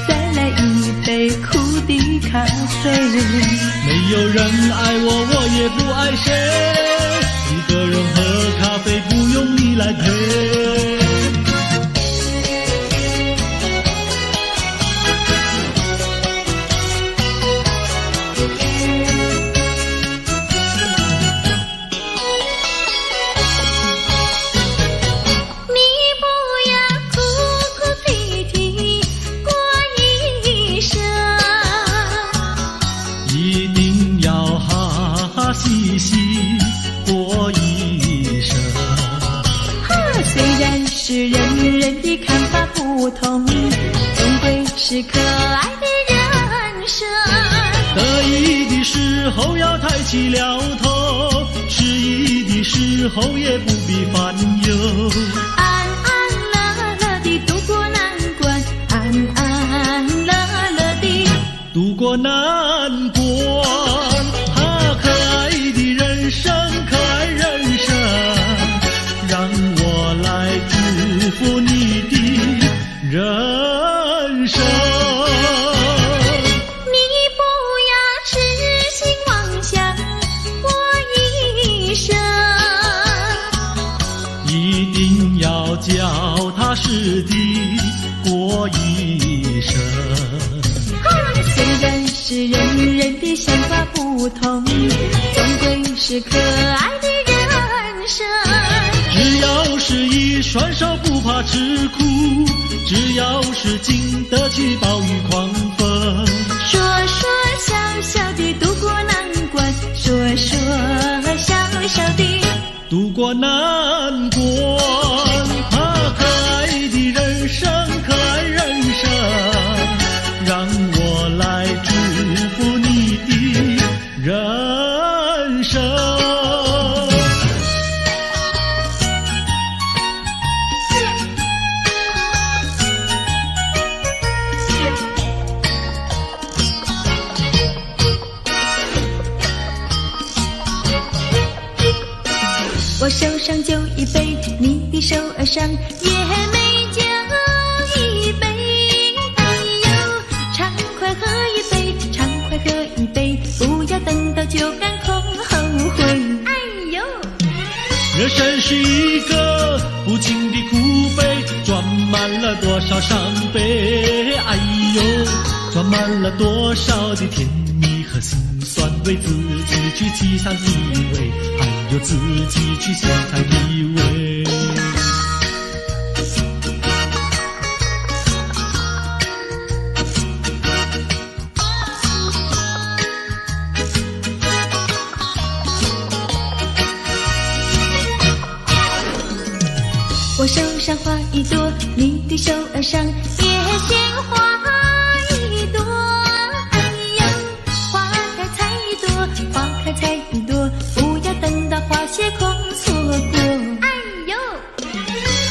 再来一杯苦的咖啡。没有人爱我，我也不爱谁，一个人喝咖啡不用你来陪。细细过一生，虽然是人人的看法不同，终归是可爱的人生。得意的时候要抬起了头，失意的时候也不必烦忧。安安乐乐地度过难关，安安乐乐地度过难关。可爱的人生，可爱人生，让我来祝福你的人生。你不要痴心妄想过一生，一定要脚踏实地过一生。虽然是人人的想法不同，终归是可爱的人生。只要是一双手不怕吃苦，只要是经得起暴雨狂风。说说笑笑地度过难关，说说笑笑地度过难关。可爱的人生，可爱人生，让我来祝福你的人生。我手上就一杯，你的手儿上也没酒一杯。哎呦，畅快喝一杯，畅快喝一杯，不要等到酒干空后悔。哎呦，人生是一个无尽的苦悲，装满了多少伤悲。哎呦，装满了多少的甜蜜和辛酸，为自己去沏上一味，还有自己去欣赏一味。我手上花一朵，你的手儿上也鲜花一朵。哎呀，花开采一朵，花开采一朵，不要等到花谢空错过。哎呦，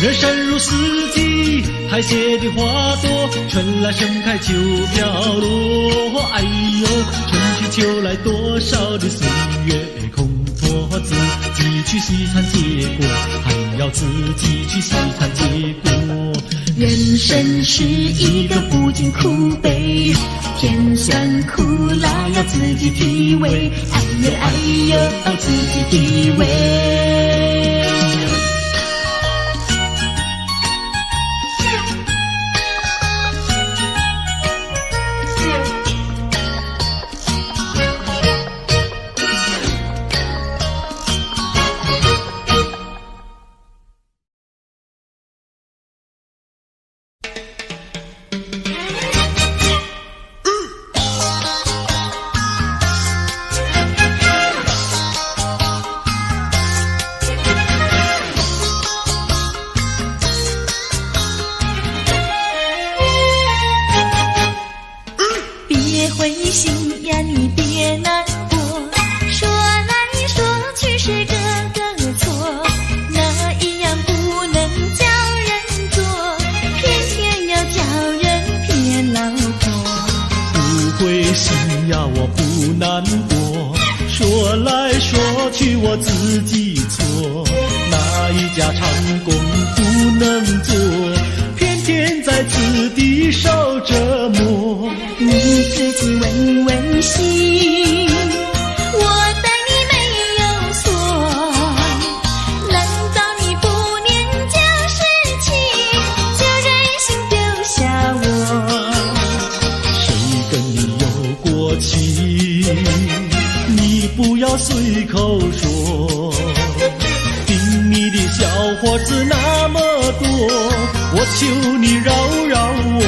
人生如四季，苔谢的花朵，春来盛开秋飘落。哎呦，春去秋来，多少的岁月空托，自己去细看结果，还要自己去细看结果。人生是一个不尽苦悲，甜酸苦辣要自己体味。哎呦哎呦，自己体味。自己错，哪一家长工不能做，偏偏在此地受折磨。你自己问问心，我待你没有错，难道你不念旧事情，就任性丢下我？谁跟你有过情，你不要随口说，听你的小伙子那么多，我求你饶饶我。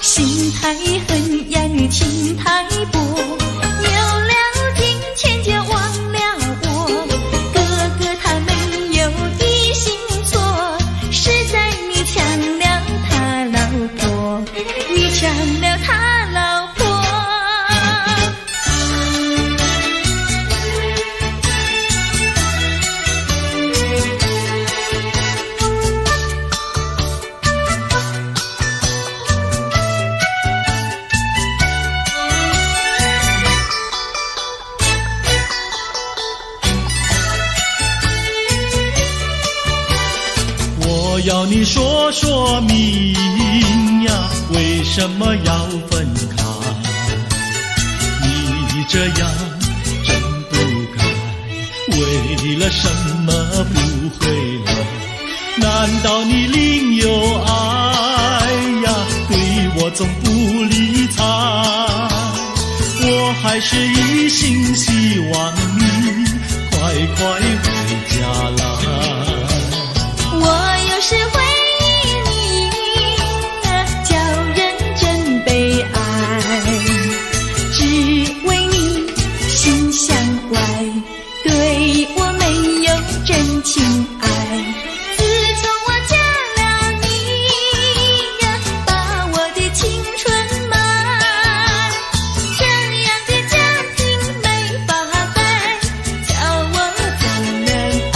心太狠呀，你情太薄，有了金钱就忘了我。哥哥他没有一心错，是在你抢了他老婆，你抢了他老婆。我要你说说明呀，为什么要分开？你这样真不该，为了什么不回来？难道你另有爱呀？对我总不理睬，我还是一心希望你快快回家来。我有时回忆你，叫人真悲哀，只为你心向外，对我没有真情爱。自从我嫁了你，把我的青春埋，这样的家庭没法改，叫我怎能爱？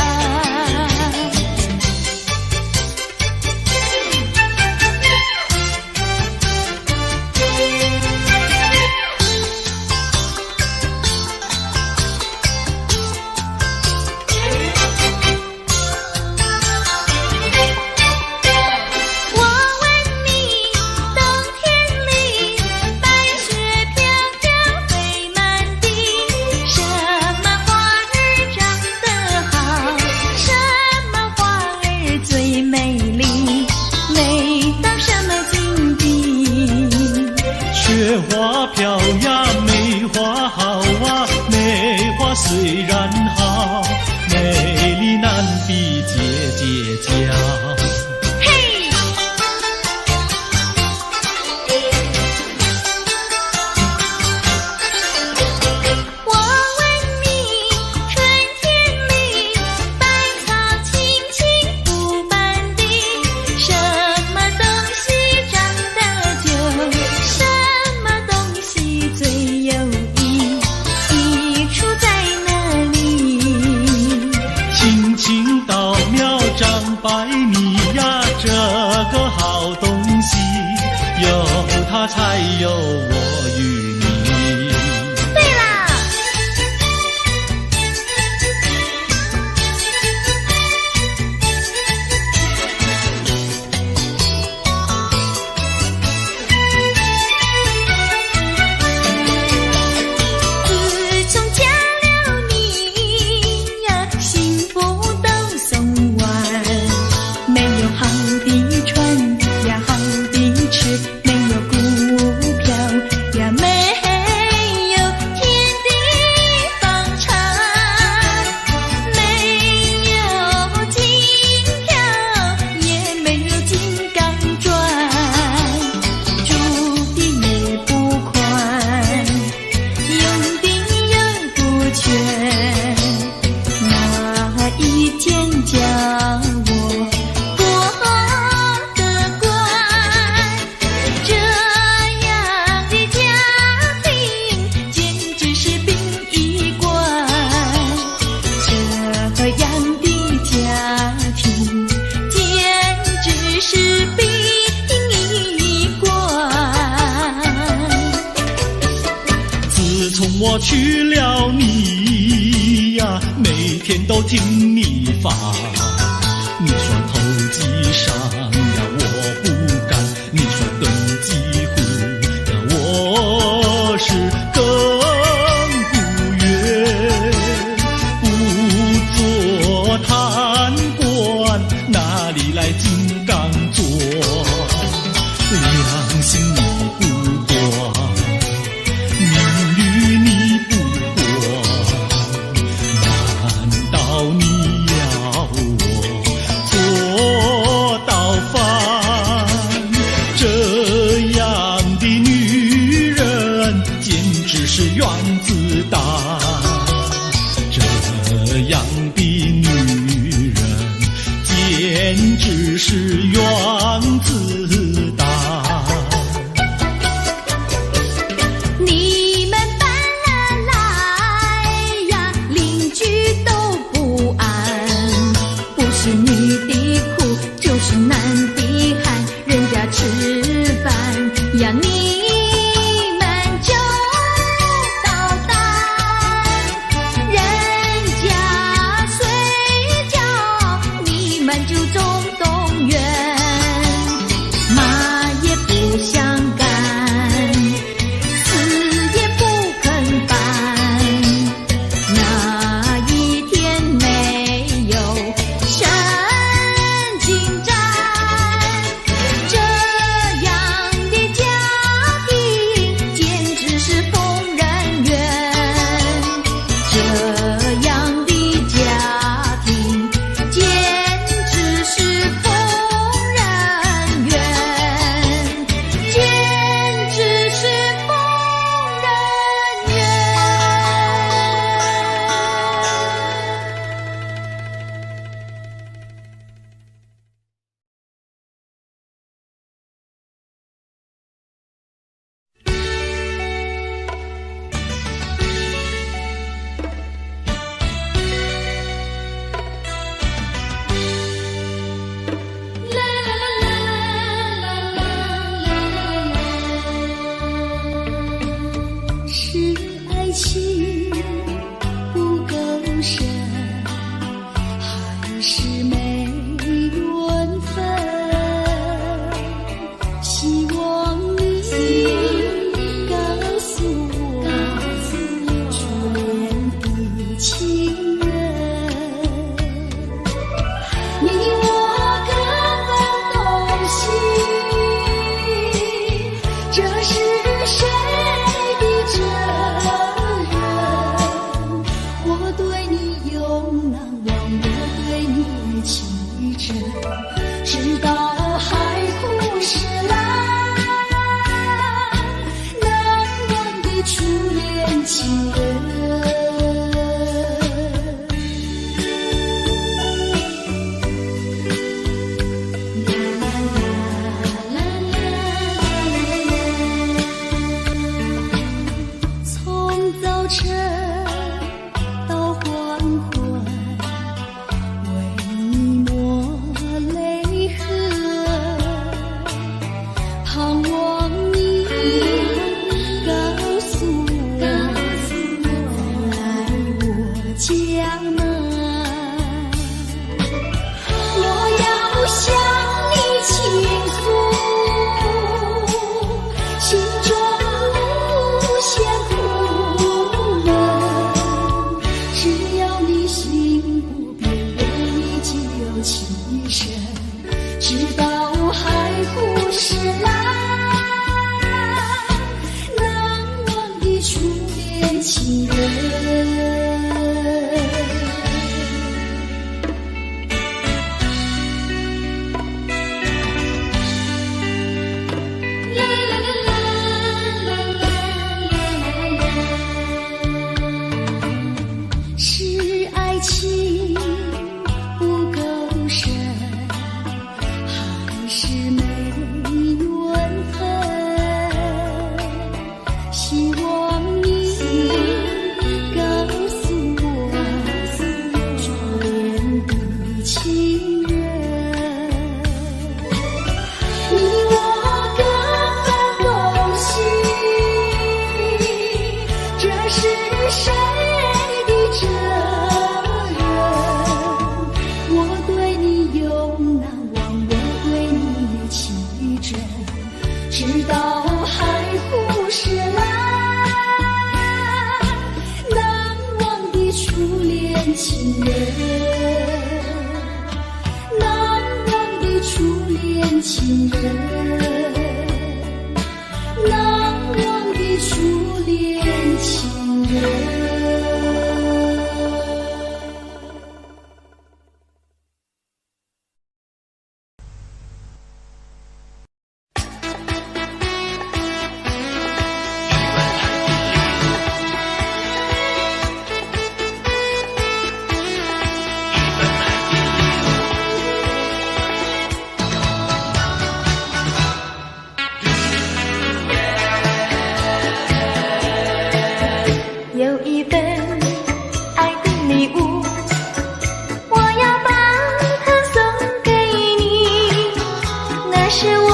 花飘呀，梅花好啊，梅花虽然好，美丽难比姐姐娇。百米呀，这个好东西，有它才有我与你。对啦，自从嫁了你呀，幸福都送完。没有好的穿呀，好的吃，没有股票呀，没有天地房产，没有金条，也没有金刚钻，住的也不宽，用的也不全，哪一天叫我我娶了你呀，每天都听你发。你说投机商呀，我不干；你说炖鸡糊呀，我是更不愿。不做贪官，哪里来金刚钻？良心你不管。原子弹，这样的女人简直是原子弹。你们搬了来呀，邻居都不安，不是女的苦，就是男的寒，人家吃饭呀，你的初恋情人。从早晨到黄昏，为你抹泪痕，盼望你告诉我，来我家门。我要向你倾诉心中无限苦闷，只要你心不变，为你仅有情深，直到海枯石烂，难忘的初恋情人。是爱情不够深，还是没缘分？希望你告诉我，初恋的情人，你我各分东西，这是谁的责任？我对你永难忘，我对你情真，直到海枯石烂，难忘的初恋情人，难忘的初恋情人，难忘的初恋情人。有一份爱的礼物，我要把它送给你，那是我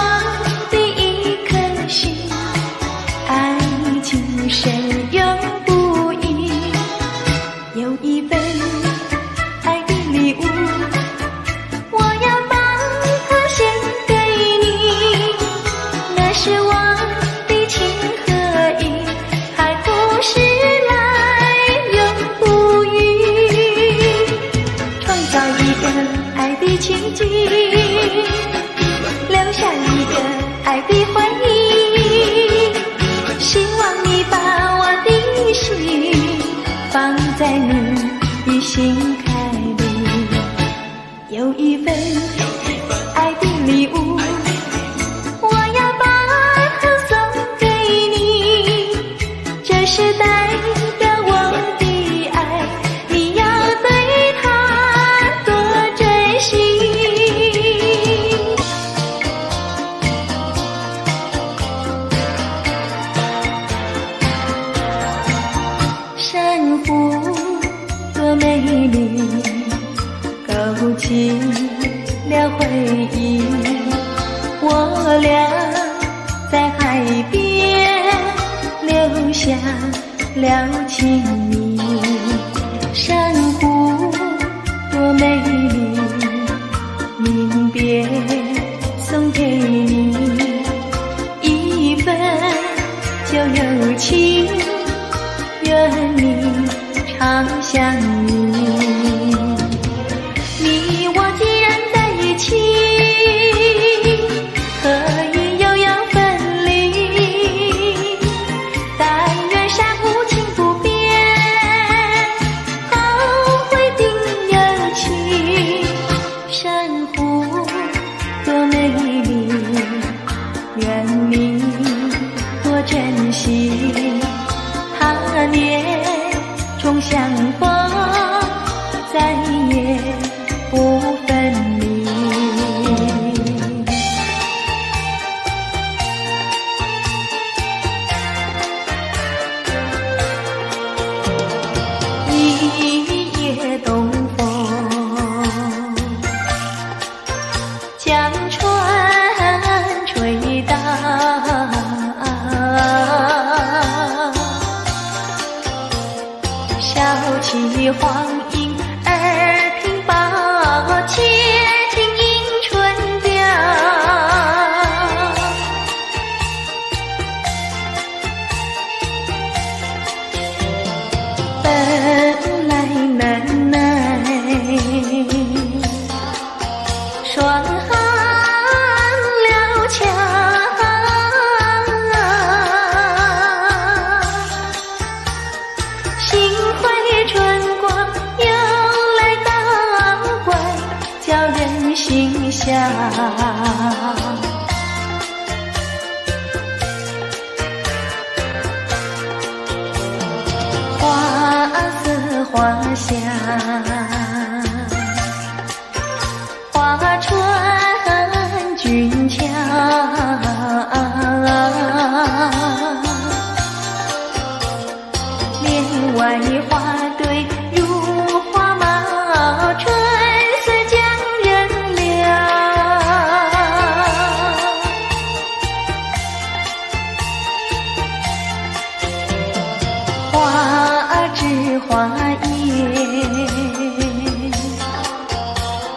的一颗心，爱情深永不移。有一份爱的礼物，我要把它献给你，那是我的情和意，海枯石烂爱的奇迹，留下一个爱的回忆，希望你把我的心放在你的心坎里。有一份爱的礼物，我要把它送给你，这是代表我的爱，你要对它多珍惜。山湖多美丽，勾起了回忆，我俩在海边留下了情谊。珊瑚多美丽，临别送给你一份旧友情，愿你常相依。你我既然在一起，何以又要分离？但愿山无情不变，好会定有情。珊瑚多美丽，愿你多珍惜。的黄莺儿平抱，且听迎春调。本来难耐，霜寒了墙。幸亏春光又来当官，叫人心香。花色花香，花穿俊俏。帘外花堆如花帽，春色将人撩。花枝花叶，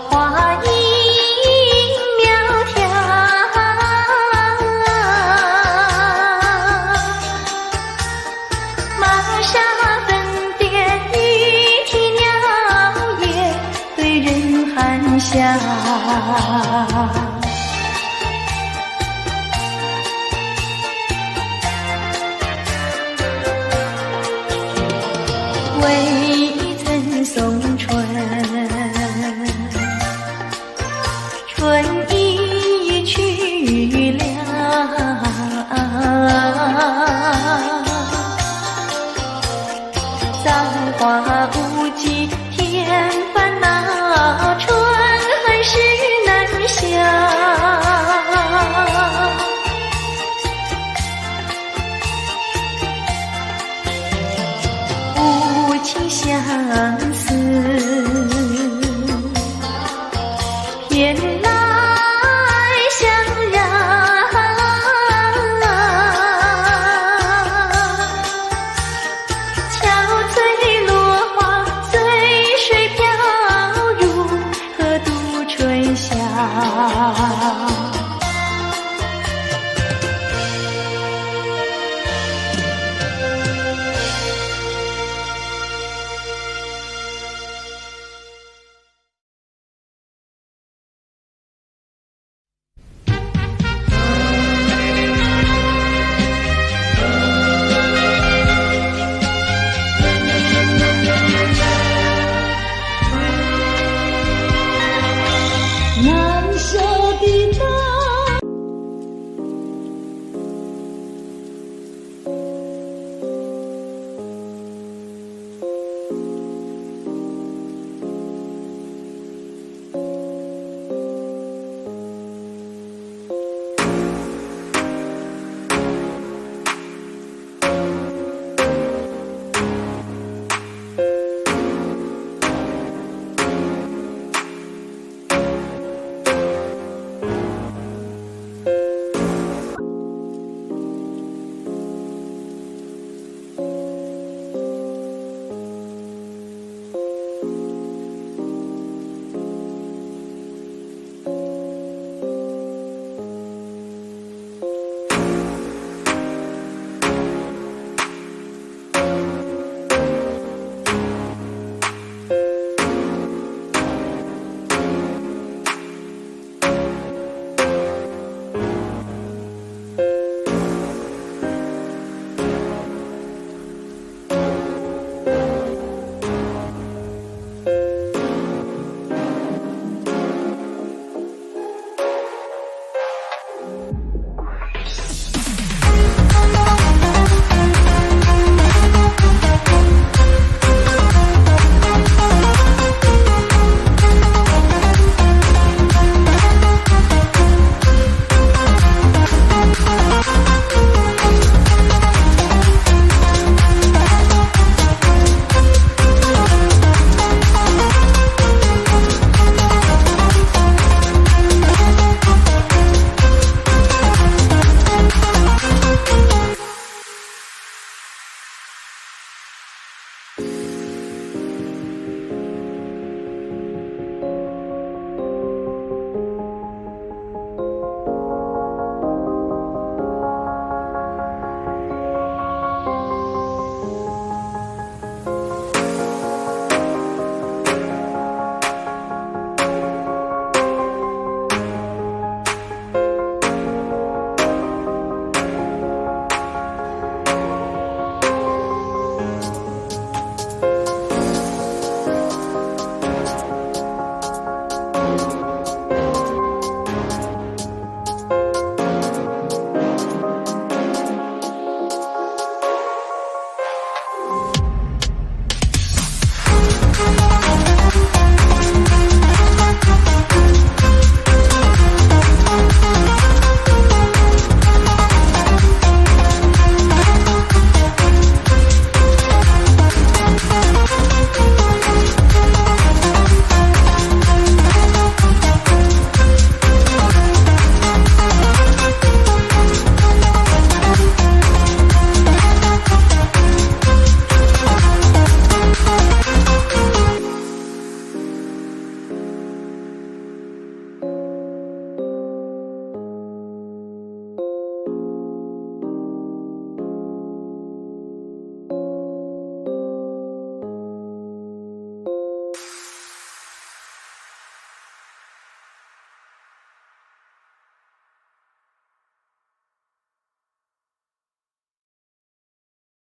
花影苗条。玛莎粉蝶语啼鸟也，对人含笑。未曾送春，春已去了。葬花无忌添烦恼，春恨事难消。无情相思，